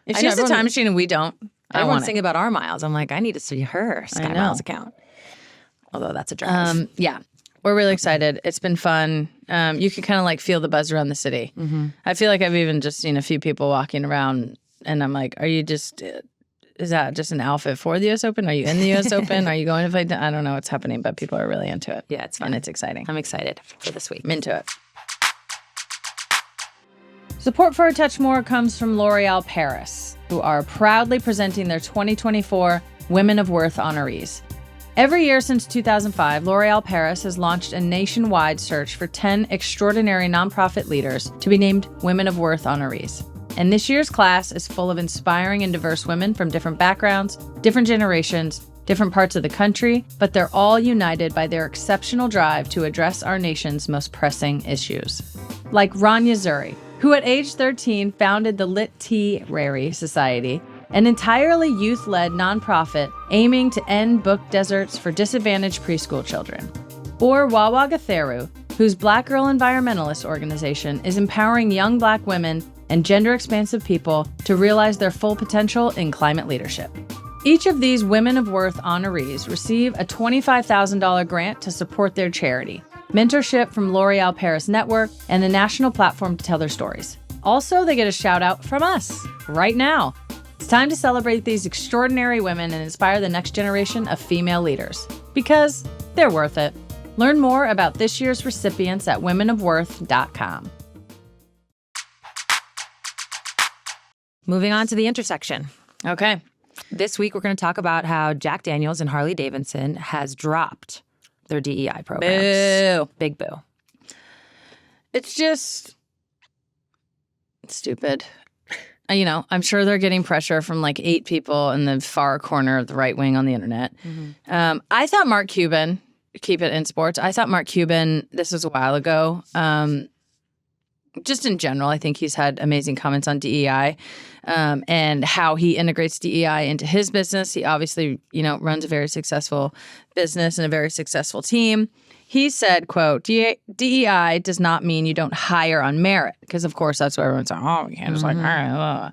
If I she know, has a everyone- time machine and we don't, I Everyone's want it. thinking about our miles. I'm like, I need to see her Sky know. Miles account. Although that's a drive. Yeah. We're really excited. It's been fun. You can kind of like feel the buzz around the city. I feel like I've even just seen a few people walking around and I'm like, is that just an outfit for the U.S. Open? Are you in the U.S. Open? Are you going to play? I don't know what's happening, but people are really into it. Yeah, it's fun. And it's exciting. I'm excited for this week. I'm into it. Support for A Touch More comes from L'Oreal Paris, who are proudly presenting their 2024 Women of Worth honorees. Every year since 2005, L'Oreal Paris has launched a nationwide search for 10 extraordinary nonprofit leaders to be named Women of Worth honorees. And this year's class is full of inspiring and diverse women from different backgrounds, different generations, different parts of the country, but they're all united by their exceptional drive to address our nation's most pressing issues. Like Rania Zuri, who at age 13 founded the Literary Society, an entirely youth-led nonprofit aiming to end book deserts for disadvantaged preschool children. Or Wawa Gatheru, whose Black Girl Environmentalist organization is empowering young Black women and gender-expansive people to realize their full potential in climate leadership. Each of these Women of Worth honorees receive a $25,000 grant to support their charity, mentorship from L'Oreal Paris Network, and a national platform to tell their stories. Also, they get a shout-out from us right now. It's time to celebrate these extraordinary women and inspire the next generation of female leaders, because they're worth it. Learn more about this year's recipients at womenofworth.com. Moving on to the intersection. Okay. This week, we're going to talk about how Jack Daniels and Harley Davidson has dropped their DEI programs. Boo. Big boo. It's just stupid. I'm sure they're getting pressure from like 8 people in the far corner of the right wing on the internet. I thought Mark Cuban, keep it in sports, I thought Mark Cuban, this was a while ago, just in general, I think he's had amazing comments on DEI and how he integrates DEI into his business. He obviously, runs a very successful business and a very successful team. He said, quote, DEI does not mean you don't hire on merit, because of course that's what everyone's like, oh, we can't just hire.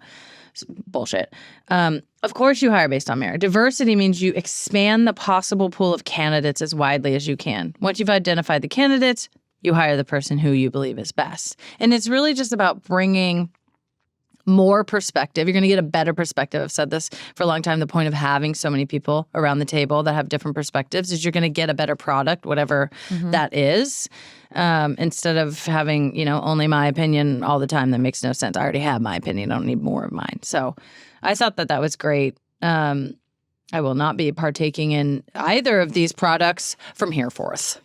Bullshit. Of course you hire based on merit. Diversity means you expand the possible pool of candidates as widely as you can. Once you've identified the candidates, you hire the person who you believe is best. And it's really just about bringing more perspective. You're going to get a better perspective. I've said this for a long time. The point of having so many people around the table that have different perspectives is you're going to get a better product, whatever that is, instead of having, only my opinion all the time. That makes no sense. I already have my opinion. I don't need more of mine. So I thought that was great. I will not be partaking in either of these products from here forth.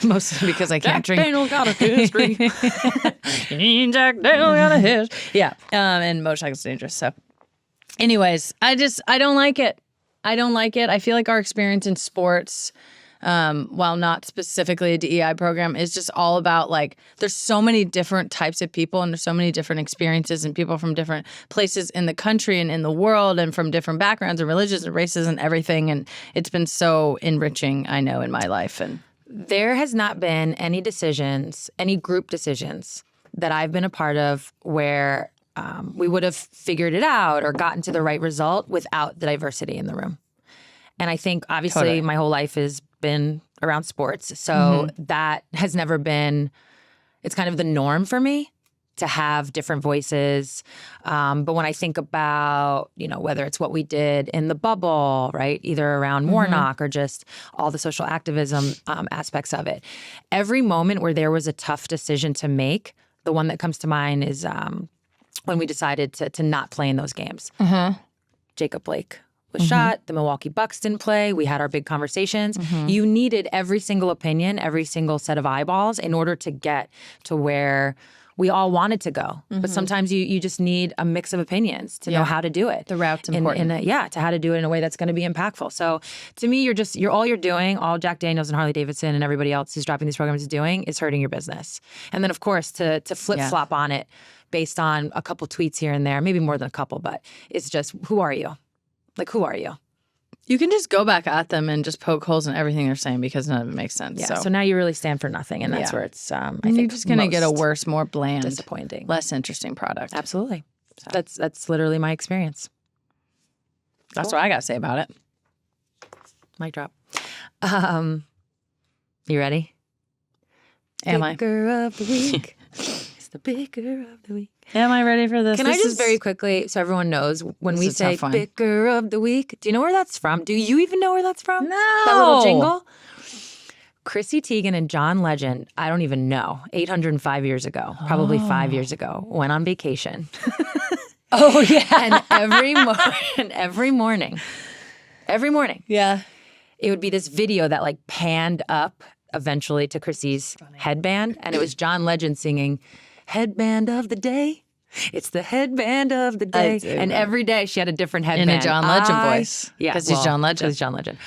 Mostly because I can't drink. Daniel got a history. Jack Daniel got a history. Yeah, and motorcycle's dangerous. So, anyways, I don't like it. I don't like it. I feel like our experience in sports, while not specifically a DEI program, is just all about like there's so many different types of people and there's so many different experiences and people from different places in the country and in the world and from different backgrounds and religions and races and everything. And it's been so enriching, I know, in my life. And there has not been any decisions, any group decisions that I've been a part of where we would have figured it out or gotten to the right result without the diversity in the room. And I think obviously Totally. my whole life has been around sports. So that has never been, it's kind of the norm for me to have different voices. But when I think about, whether it's what we did in the bubble, right, either around Warnock or just all the social activism aspects of it, every moment where there was a tough decision to make, the one that comes to mind is when we decided to not play in those games. Jacob Blake was shot. The Milwaukee Bucks didn't play. We had our big conversations. You needed every single opinion, every single set of eyeballs in order to get to where we all wanted to go. But sometimes you just need a mix of opinions to know how to do it. The route's important. To how to do it in a way that's going to be impactful. So to me, you're doing, all Jack Daniels and Harley Davidson and everybody else who's dropping these programs is doing is hurting your business. And then of course to flip-flop on it based on a couple tweets here and there, maybe more than a couple, but it's just, who are you? Like, who are you? You can just go back at them and just poke holes in everything they're saying because none of it makes sense. Yeah. So now you really stand for nothing, and that's where it's. I think you're just going to get a worse, more bland, disappointing, less interesting product. Absolutely. So. That's literally my experience. That's what I got to say about it. Mic drop. You ready? Am I? Bicker of the week. It's the bicker of the week. Am I ready for this? Can I just very quickly, so everyone knows, when we say bicker of the week, do you know where that's from? Do you even know where that's from? No. That little jingle? Chrissy Teigen and John Legend, I don't even know, 805 years ago, probably 5 years ago, went on vacation. Oh, yeah. And every morning, Yeah. it would be this video that like panned up eventually to Chrissy's headband. And it was John Legend singing, "Headband of the day. It's the headband of the day." And every day she had a different headband. In a John Legend voice. Yeah. Because he's John Legend. He's John Legend.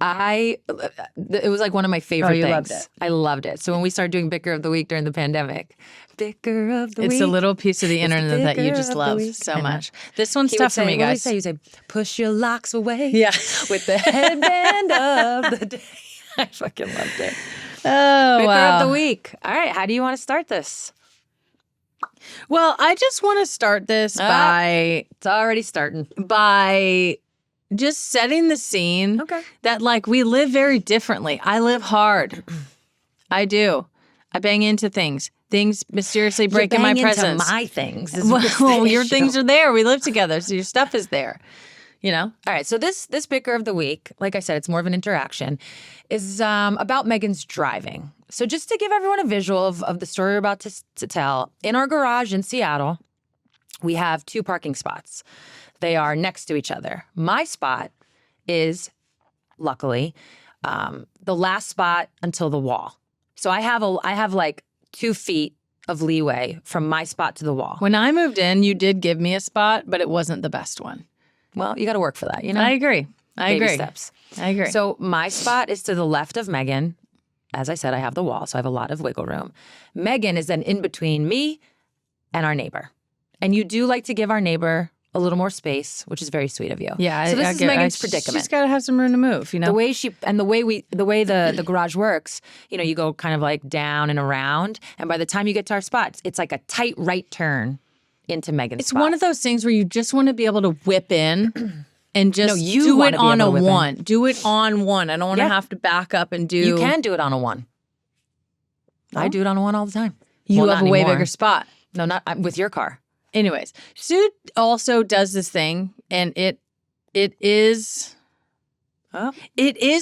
It was like one of my favorite things. Loved it. I loved it. So when we started doing Bicker of the Week during the pandemic, Bicker of the Week. It's a little piece of the internet that you just love so much. This one's tough for me, guys. You say, push your locks away. Yeah. With the headband of the day. I fucking loved it. Oh, Bicker wow. of the Week. All right. How do you want to start this? Well, I just want to start this by It's already starting. just setting the scene. Okay. That like we live very differently. I live hard. I do. I bang into things. Things mysteriously break in my presence. My things. Well, your things are there. We live together, so your stuff is there. All right. So this Bicker of the Week, like I said, it's more of an interaction, is about Megan's driving. So just to give everyone a visual of the story we're about to tell, in our garage in Seattle, we have 2 parking spots. They are next to each other. My spot is, luckily, the last spot until the wall. So I have like 2 feet of leeway from my spot to the wall. When I moved in, you did give me a spot, but it wasn't the best one. Well, you got to work for that, I agree. Baby steps. I agree. So my spot is to the left of Megan. As I said, I have the wall, so I have a lot of wiggle room. Megan is then in between me and our neighbor. And you do like to give our neighbor a little more space, which is very sweet of you. Yeah. So this is Megan's predicament. She's got to have some room to move, The way the garage works, you go kind of like down and around. And by the time you get to our spot, it's like a tight right turn into Megan's spot. It's one of those things where you just want to be able to whip in and just you do wanna it be on a able to whip in. one. Do it on one. I don't want to have to back up and do. You can do it on a 1. I do it on a 1 all the time. You Well, have not a way anymore. bigger spot. No, not with your car. Anyways, Sue also does this thing, and it is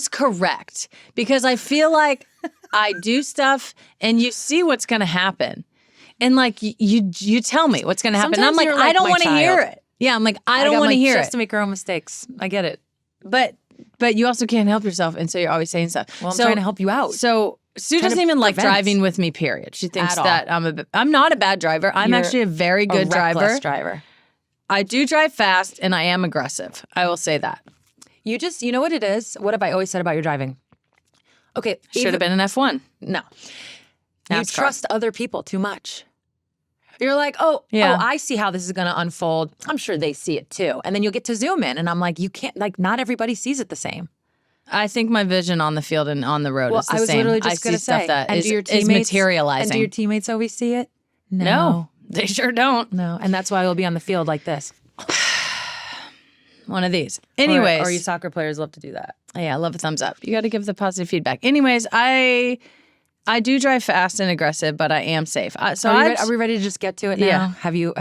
correct because I feel like I do stuff, and you see what's going to happen, and like you tell me what's going to happen. And I'm Sometimes like, you're like I don't my want to hear child. it. Yeah, I'm like, I don't want to hear just it. to make her own mistakes. I get it. But you also can't help yourself, and so you're always saying stuff. Well, I'm trying to help you out. So Sue doesn't even like driving with me, period. She thinks that I'm not a bad driver. I'm actually a very good driver. I do drive fast, and I am aggressive. I will say that. You know what it is? What have I always said about your driving? Okay. Should have been an F1. No. You NASCAR. trust other people too much. You're like, oh, I see how this is going to unfold. I'm sure they see it too. And then you'll get to zoom in, and I'm like, you can't, like, not everybody sees it the same. I think my vision on the field and on the road is the same. I was literally just going to say, stuff that and is materializing. And do your teammates always see it? No, they sure don't. No, and that's why we'll be on the field like this. one of these. Anyways. Or you soccer players love to do that. Yeah, I love a thumbs up. You got to give the positive feedback. Anyways, I do drive fast and aggressive, but I am safe. Are we ready to just get to it now? Yeah. Have you?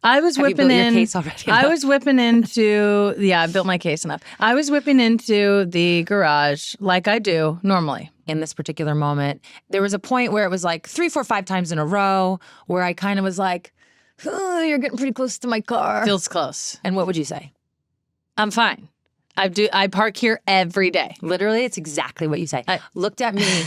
I was whipping your in. case already? I was whipping into. Yeah, I built my case enough. I was whipping into the garage like I do normally. In this particular moment, there was a point where it was like 3, 4, 5 times in a row where I kind of was like, oh, "You're getting pretty close to my car." Feels close. And what would you say? I'm fine. I park here every day. Literally, it's exactly what you say. Looked at me.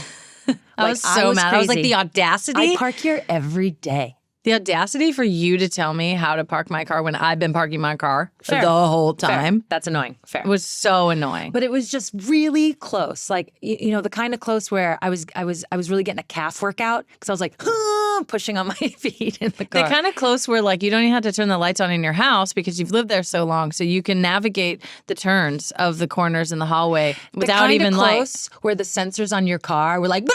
I was so mad. I was like, the audacity. I park here every day. The audacity for you to tell me how to park my car when I've been parking my car Fair. the whole time. Fair. That's annoying. Fair. It was so annoying. But it was just really close. Like, you know, the kind of close where I was really getting a calf workout because I was like, pushing on my feet in the car. They're kind of close where like you don't even have to turn the lights on in your house because you've lived there so long, so you can navigate the turns of the corners in the hallway without even close where the sensors on your car were like.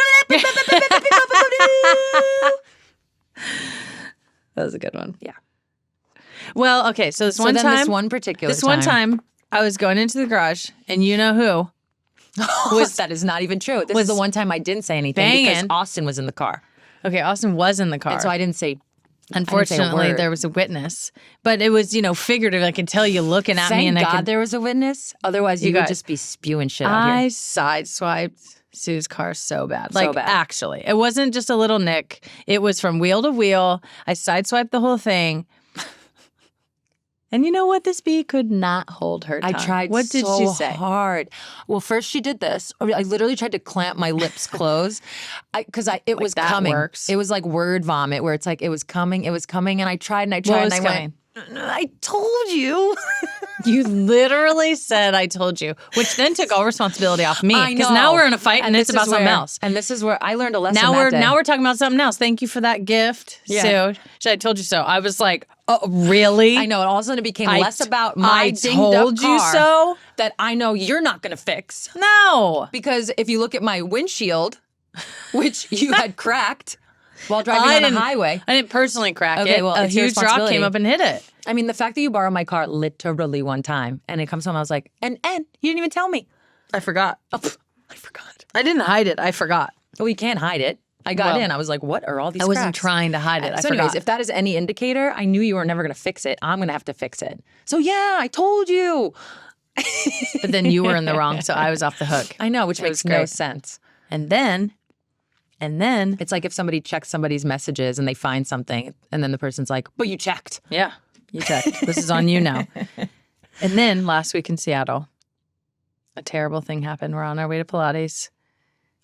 That was a good one. Yeah. Well, okay, so this one time, I was going into the garage, and you know who? That is not even true. This was the one time I didn't say anything because Austin was in the car. Okay, Austin was in the car. And so I didn't say. Unfortunately, there was a witness, but it was, figurative. I could tell you looking at me, and Thank God there was a witness. Otherwise, you would just be spewing shit out here. I sideswiped Sue's car so bad. So bad. Actually, it wasn't just a little nick. It was from wheel to wheel. I sideswiped the whole thing. And you know what? This bee could not hold her tongue. I tried What did she say? hard. Well, first she did this. I literally tried to clamp my lips closed because it was that coming. Works. It was like word vomit where it's like it was coming, and I tried and I tried and I went, I told you. You literally said, I told you, which then took all responsibility off me. I know. Because now we're in a fight and it's about something else. And this is where I learned a lesson Now that day. we're talking about something else. Thank you for that gift, Sue. I told you so. I was like, oh, really? I know. And all of a sudden it became less about my dinged told up you car so that I know you're not going to fix. No. Because if you look at my windshield, which you had cracked while driving on the highway. I didn't personally crack it. Okay, well, a it's your huge drop responsibility. came up and hit it. I mean, the fact that you borrowed my car literally one time and it comes home, I was like, and you didn't even tell me. I forgot. Oh, I forgot. I didn't hide it. I forgot. Well, you can't hide it. I got in. I was like, what are all these I wasn't cracks? trying to hide it. I So forgot. anyways, if that is any indicator, I knew you were never going to fix it. I'm going to have to fix it. So yeah, I told you. But then you were in the wrong, so I was off the hook. I know, which It makes was no great. sense. And then It's like if somebody checks somebody's messages and they find something, and then the person's like, but you checked. yeah, you checked. This is on you now. And then last week in Seattle, a terrible thing happened. We're on our way to Pilates.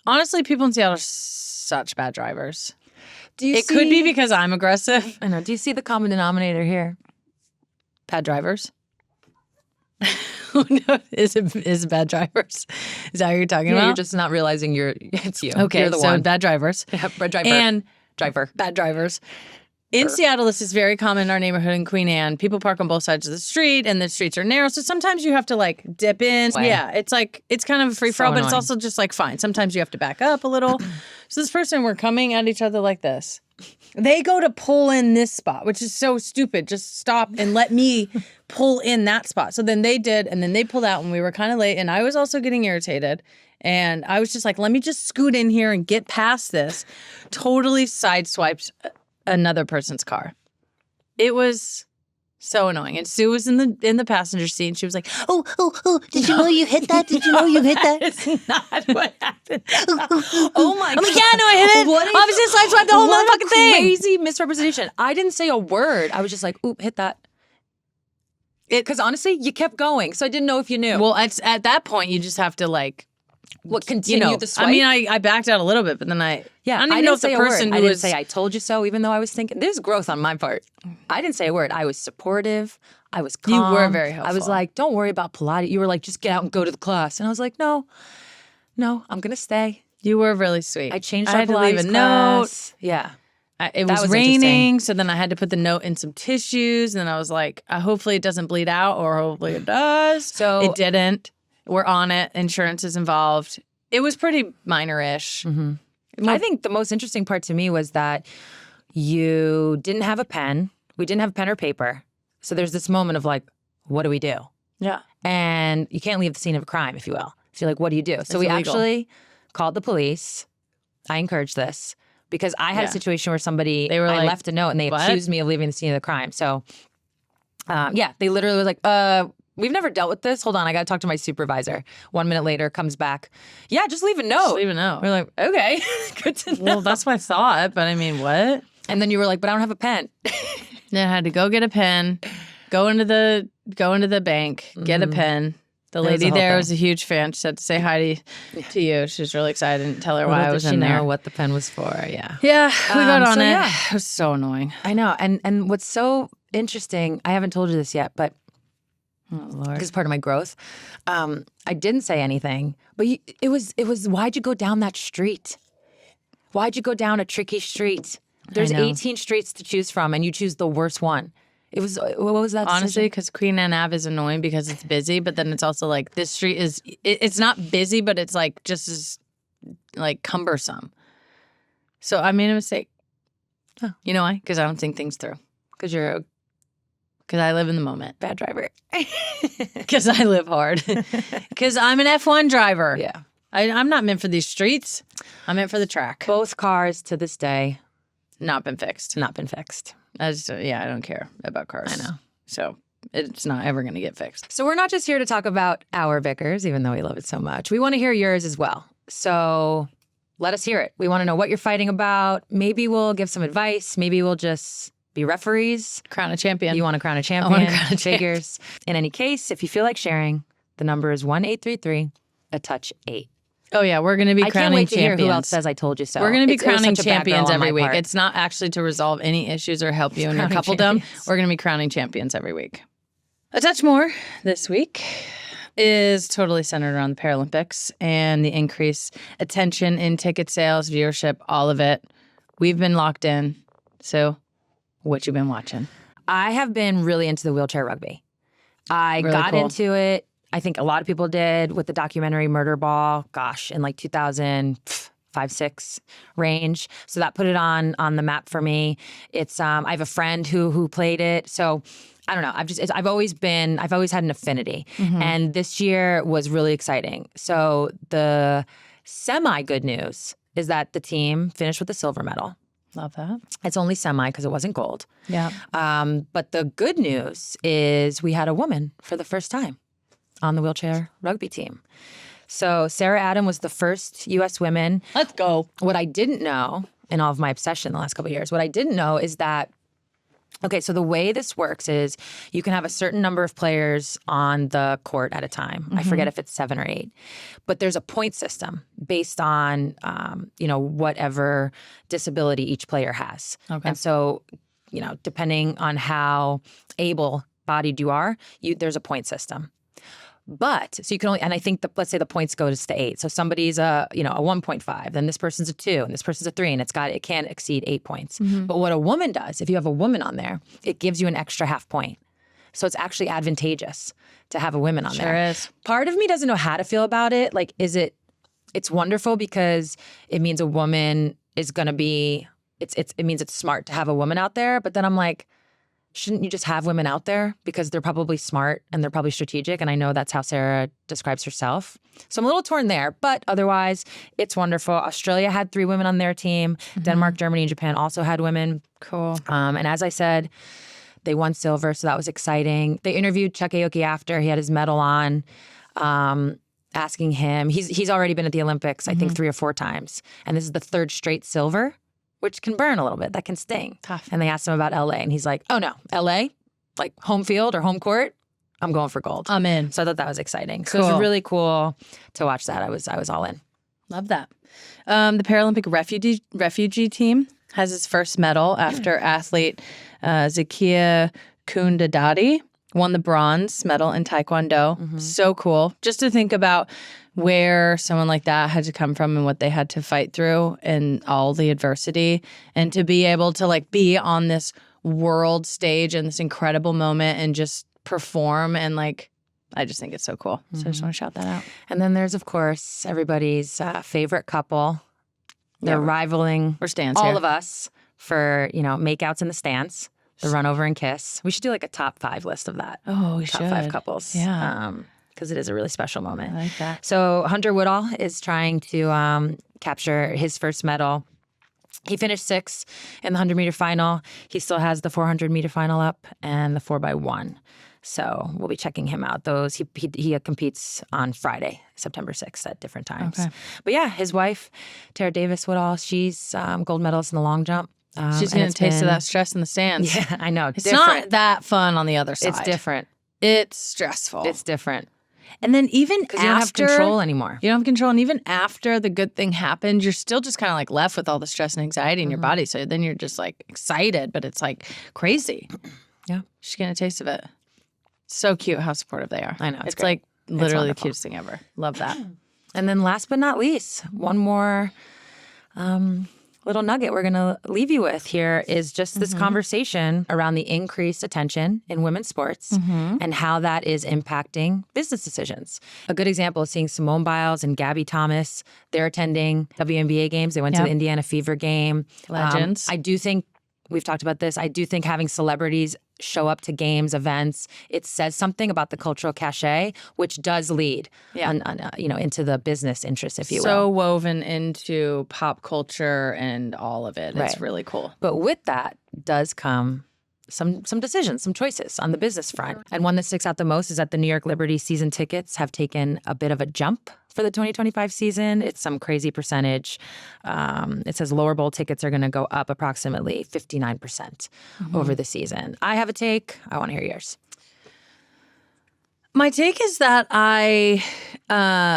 Honestly, people in Seattle are such bad drivers. Could be because I'm aggressive. I know. Do you see the common denominator here? Bad drivers. No, is it bad drivers? Is that what you're talking about? You're just not realizing it's you. Okay, You're the so one. bad drivers. Bad driver. And driver. bad drivers. In Seattle, this is very common in our neighborhood in Queen Anne. People park on both sides of the street, and the streets are narrow. So sometimes you have to like dip in. Way. Yeah, it's kind of a free for all, but it's annoying. also just like fine. Sometimes you have to back up a little. So this person, we're coming at each other like this. They go to pull in this spot, which is so stupid. Just stop and let me pull in that spot. So then they did, and then they pulled out, and we were kind of late, and I was also getting irritated. And I was just like, let me just scoot in here and get past this. Totally sideswiped another person's car. It was so annoying. And Sue was in the passenger seat, and she was like, oh, did you know you hit that? Did you know you hit that? That's not what happened. Oh my God. I'm like, yeah, no, I hit it. Obviously, sideswiped the whole motherfucking thing. Crazy misrepresentation. I didn't say a word. I was just like, oop, hit that. Because honestly, you kept going. So I didn't know if you knew. Well, at that point, you just have to like, continue the swipe? I mean, I backed out a little bit, but then I don't even know if the person I who didn't was say I told you so, even though I was thinking, there's growth on my part. I didn't say a word. I was supportive. I was calm. You were very helpful. I was like, don't worry about Pilates. You were like, just get out and go to the class. And I was like, no, I'm going to stay. You were really sweet. I changed I our had to leave Pilates a class. note. Yeah. It That was was raining, interesting. so then I had to put the note in some tissues, and then I was like, hopefully it doesn't bleed out, or hopefully it does. So- it didn't. We're on it. Insurance is involved. It was pretty minor-ish. I think the most interesting part to me was that you didn't have a pen. We didn't have pen or paper. So there's this moment of like, what do we do? Yeah. And you can't leave the scene of a crime, if you will. So you're like, what do you do? So we illegal. actually called the police. I encouraged this because I had a situation where somebody, They were I like, left a note and they "What?" accused me of leaving the scene of the crime. So they literally was like, we've never dealt with this. Hold on, I got to talk to my supervisor. 1 minute later, comes back. Yeah, just leave a note. Just leave a note. We're like, okay, good to know. Well, that's what I thought, but I mean, what? And then you were like, but I don't have a pen. Then I had to go get a pen, go into the bank, get a pen. The was lady a whole there thing. was a huge fan. She said to say hi to you. She was really excited and tell her why I was Little did in she there. know what the pen was for. Yeah. Yeah, we got on so it. yeah. It was so annoying. I know. And what's so interesting, I haven't told you this yet, but Oh, Lord. because part of my growth, I didn't say anything, but it was, why'd you go down that street? Why'd you go down a tricky street? There's know. 18 streets to choose from and you choose the worst one. It was, what was that Honestly, decision? because Queen Anne Ave is annoying because it's busy, but then it's also like this street is, it's not busy, but it's like just as like cumbersome. So I made a mistake. Huh. You know why? Because I don't think things through. Because you're a Because I live in the moment. bad driver. Because I live hard. Because I'm an F1 driver. Yeah. I'm not meant for these streets. I'm meant for the track. Both cars to this day, Not been fixed. not been fixed. I don't care about cars. I know. So it's not ever going to get fixed. So we're not just here to talk about our Bickers, even though we love it so much. We want to hear yours as well. So let us hear it. We want to know what you're fighting about. Maybe we'll give some advice. Maybe we'll just be referees. Crown a champion. You want to crown a I champion. want to crown a champion. Figures. In any case, if you feel like sharing, the number is 1-833 a touch 8. Oh, yeah. We're going to be I crowning can't wait to champions. hear who else says I told you so. We're going to be It was crowning such a bad girl champions on every my week. part. It's not actually to resolve any issues or help you in your crowning coupledom. champions. We're going to be crowning champions every week. A touch more this week is totally centered around the Paralympics and the increased attention in ticket sales, viewership, all of it. We've been locked in. So what you been watching? I have been really into the wheelchair rugby. I Really got cool. into it. I think a lot of people did with the documentary Murder Ball, gosh, in like 2005, 6 range. So that put it on the map for me. It's I have a friend who played it. So I don't know. I've always had an affinity. And this year was really exciting. So the semi good news is that the team finished with a silver medal. Love that. It's only semi because it wasn't gold. Yeah. But the good news is we had a woman for the first time on the wheelchair rugby team. So Sarah Adam was the first U.S. woman. Let's go. What I didn't know in all of my obsession the last couple of years, what I didn't know is that, okay, so the way this works is you can have a certain number of players on the court at a time. I forget if it's 7 or 8. But there's a point system based on, whatever disability each player has. Okay. And so, depending on how able-bodied you are, there's a point system. But so you can only, and I think let's say the points goes to 8. So somebody's a 1.5, then this person's a 2, and this person's a 3, and it can't exceed 8 points. But what a woman does, if you have a woman on there, it gives you an extra half point. So it's actually advantageous to have a woman on there. Sure is. Part of me doesn't know how to feel about it. Like, it's wonderful because it means a woman is going to be, it means it's smart to have a woman out there. But then I'm like, shouldn't you just have women out there because they're probably smart and they're probably strategic? And I know that's how Sarah describes herself. So I'm a little torn there, but otherwise it's wonderful. Australia had 3 women on their team. Denmark, Germany, and Japan also had women. Cool. And as I said, they won silver, so that was exciting. They interviewed Chuck Aoki after he had his medal on, asking him, he's already been at the Olympics, I think 3 or 4 times. And this is the 3rd straight silver, which can burn a little bit. That can sting. Tough. And they asked him about LA, and he's like, oh no, LA, like home field or home court, I'm going for gold. I'm in. So I thought that was exciting. So it Cool. was really cool to watch that. I was all in. Love that. The Paralympic refugee team has its first medal after athlete Zakia Kundadati won the bronze medal in Taekwondo. So cool. Just to think about where someone like that had to come from and what they had to fight through and all the adversity, and to be able to like be on this world stage and this incredible moment and just perform, and like I just think it's so cool. So I just want to shout that out. And then there's, of course, everybody's favorite couple. They're Yeah, rivaling We're stands all here. of us for, makeouts in the stands. the run over and kiss. We should do like a top 5 list of that. Oh, we top should. 5 couples. Yeah. Because it is a really special moment. I like that. So Hunter Woodall is trying to capture his first medal. He finished 6th in the 100-meter final. He still has the 400-meter final up and the 4x1. So we'll be checking him out. Those he competes on Friday, September 6th at different times. Okay. But yeah, his wife, Tara Davis Woodall, she's gold medalist in the long jump. She's getting a taste of that stress in the stands. Yeah, I know. It's not that fun on the other side. It's different. It's stressful. It's different. And then even Because you don't have control anymore. You don't have control. And even after the good thing happens, you're still just kind of like left with all the stress and anxiety in your body. So then you're just like excited, but it's like crazy. Yeah. She's getting a taste of it. So cute how supportive they are. I know. It's great. like literally the wonderful. cutest thing ever. Love that. And then last but not least, one more little nugget we're going to leave you with here is just this conversation around the increased attention in women's sports and how that is impacting business decisions. A good example is seeing Simone Biles and Gabby Thomas. They're attending WNBA games. They went to the Indiana Fever game. Legends. I do think, we've talked about this, I do think having celebrities show up to games, events, it says something about the cultural cachet, which does lead into the business interest, if you will. So woven into pop culture and all of it. It's really cool. But with that does come some decisions, some choices on the business front. And one that sticks out the most is that the New York Liberty season tickets have taken a bit of a jump for the 2025 season. It's some crazy percentage. It says lower bowl tickets are going to go up approximately 59% over the season. I have a take. I want to hear yours. My take is that I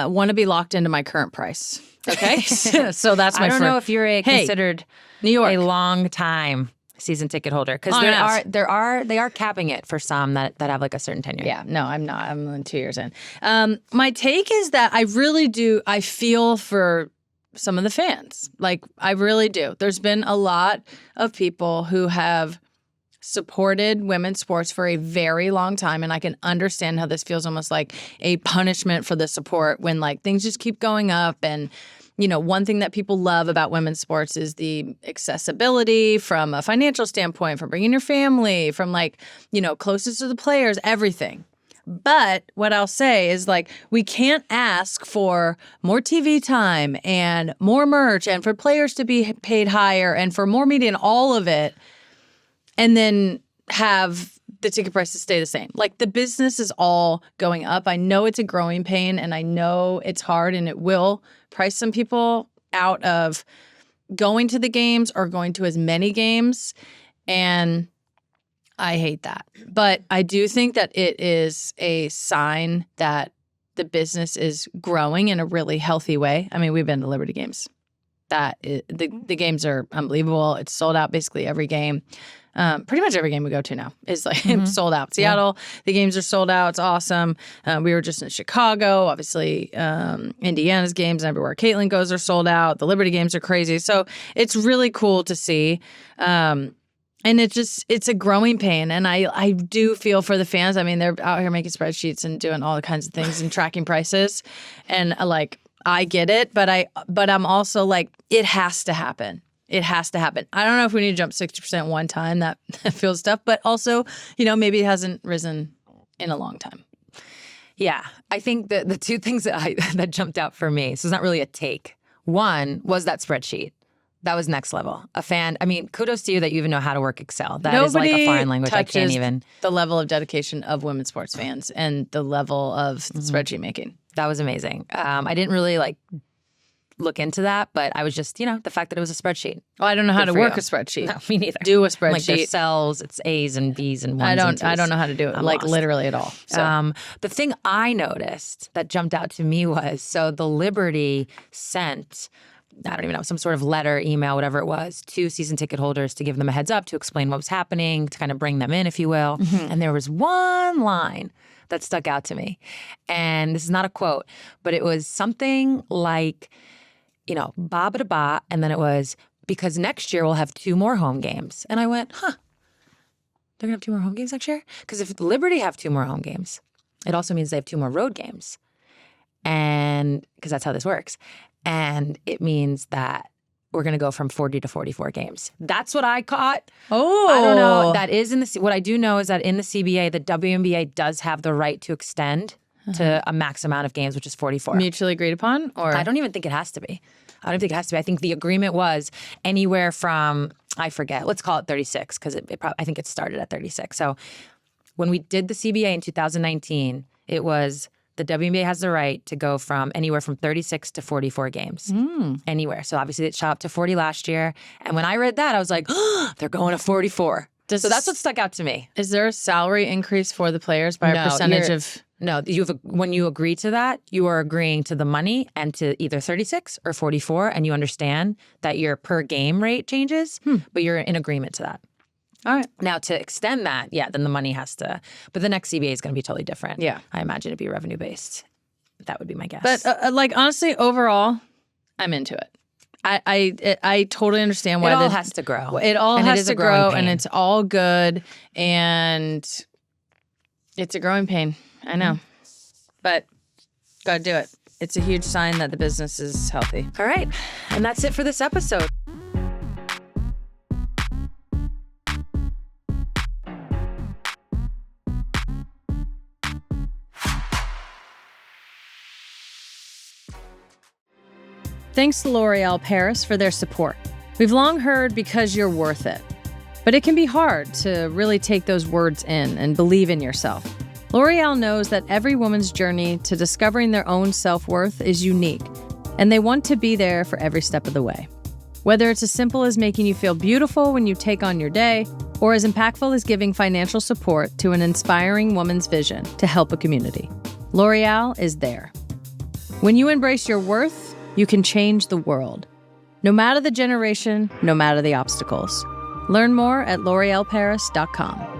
want to be locked into my current price. Okay? So that's my I don't know if you're considered New York. a long time season ticket holder because they are capping it for some that have like a certain tenure. Yeah, no, I'm not. I'm only 2 years in. My take is that I really do. I feel for some of the fans. Like I really do. There's been a lot of people who have supported women's sports for a very long time, and I can understand how this feels almost like a punishment for the support when like things just keep going up. And you know, one thing that people love about women's sports is the accessibility from a financial standpoint, from bringing your family, from like, you know, closest to the players, everything. But what I'll say is like, we can't ask for more TV time and more merch and for players to be paid higher and for more media and all of it, and then have the ticket prices stay the same. Like the business is all going up. I know it's a growing pain and I know it's hard and it will price some people out of going to the games or going to as many games. And I hate that. But I do think that it is a sign that the business is growing in a really healthy way. I mean, we've been to Liberty games. The games are unbelievable. It's sold out basically every game. Pretty much every game we go to now is like sold out. Seattle, the games are sold out. It's awesome. We were just in Chicago. Obviously, Indiana's games and everywhere Caitlin goes are sold out. The Liberty games are crazy. So it's really cool to see. And it's a growing pain. And I do feel for the fans. I mean, they're out here making spreadsheets and doing all kinds of things and tracking prices. And like, I get it, but I'm also like, it has to happen. It has to happen. I don't know if we need to jump 60% one time. That feels tough. But also, you know, maybe it hasn't risen in a long time. Yeah. I think the two things that jumped out for me, so it's not really a take. One was that spreadsheet. That was next level. A fan. I mean, kudos to you that you even know how to work Excel. That is like a foreign language. I can't even. The level of dedication of women's sports fans and the level of spreadsheet making. That was amazing. I didn't really look into that, but I was just, you know, the fact that it was a spreadsheet. Oh, I don't know how to work a spreadsheet. No, me neither. Do a spreadsheet. Like there's cells, it's A's and B's and ones I and twos. don't know how to do it. I'm like lost. literally at all. So. The thing I noticed that jumped out to me was, so the Liberty sent, I don't even know, some sort of letter, email, whatever it was, to season ticket holders to give them a heads up, to explain what was happening, to kind of bring them in, if you will. And there was one line that stuck out to me. And this is not a quote, but it was something like, you know, ba ba da ba, and then it was, because next year we'll have 2 more home games. And I went, they're gonna have 2 more home games next year? Because if Liberty have 2 more home games, it also means they have 2 more road games. And because that's how this works. And it means that we're going to go from 40 to 44 games. That's what I caught. Oh. I don't know. That is in the, what I do know is that in the CBA, the WNBA does have the right to extend to a max amount of games, which is 44. Mutually agreed upon? Or I don't even think it has to be. I don't think it has to be. I think the agreement was anywhere from, I forget, let's call it 36, because I think it started at 36. So when we did the CBA in 2019, it was the WNBA has the right to go from anywhere from 36 to 44 games. Anywhere. So obviously it shot up to 40 last year. And when I read that, I was like, oh, they're going to 44. So that's what stuck out to me. Is there a salary increase for the players by a percentage of... No, when you agree to that, you are agreeing to the money and to either 36 or 44, and you understand that your per game rate changes, but you're in agreement to that. All right. Now, to extend that, then the money has to, but the next CBA is going to be totally different. Yeah. I imagine it'd be revenue-based. That would be my guess. But like, honestly, overall, I'm into it. I totally understand why it all has to grow. It all and has it to grow, and it's all good, and it's a growing pain. I know, but gotta do it. It's a huge sign that the business is healthy. All right, and that's it for this episode. Thanks to L'Oreal Paris for their support. We've long heard because you're worth it. But it can be hard to really take those words in and believe in yourself. L'Oreal knows that every woman's journey to discovering their own self-worth is unique, and they want to be there for every step of the way. Whether it's as simple as making you feel beautiful when you take on your day, or as impactful as giving financial support to an inspiring woman's vision to help a community, L'Oreal is there. When you embrace your worth, you can change the world. No matter the generation, no matter the obstacles. Learn more at l'orealparis.com.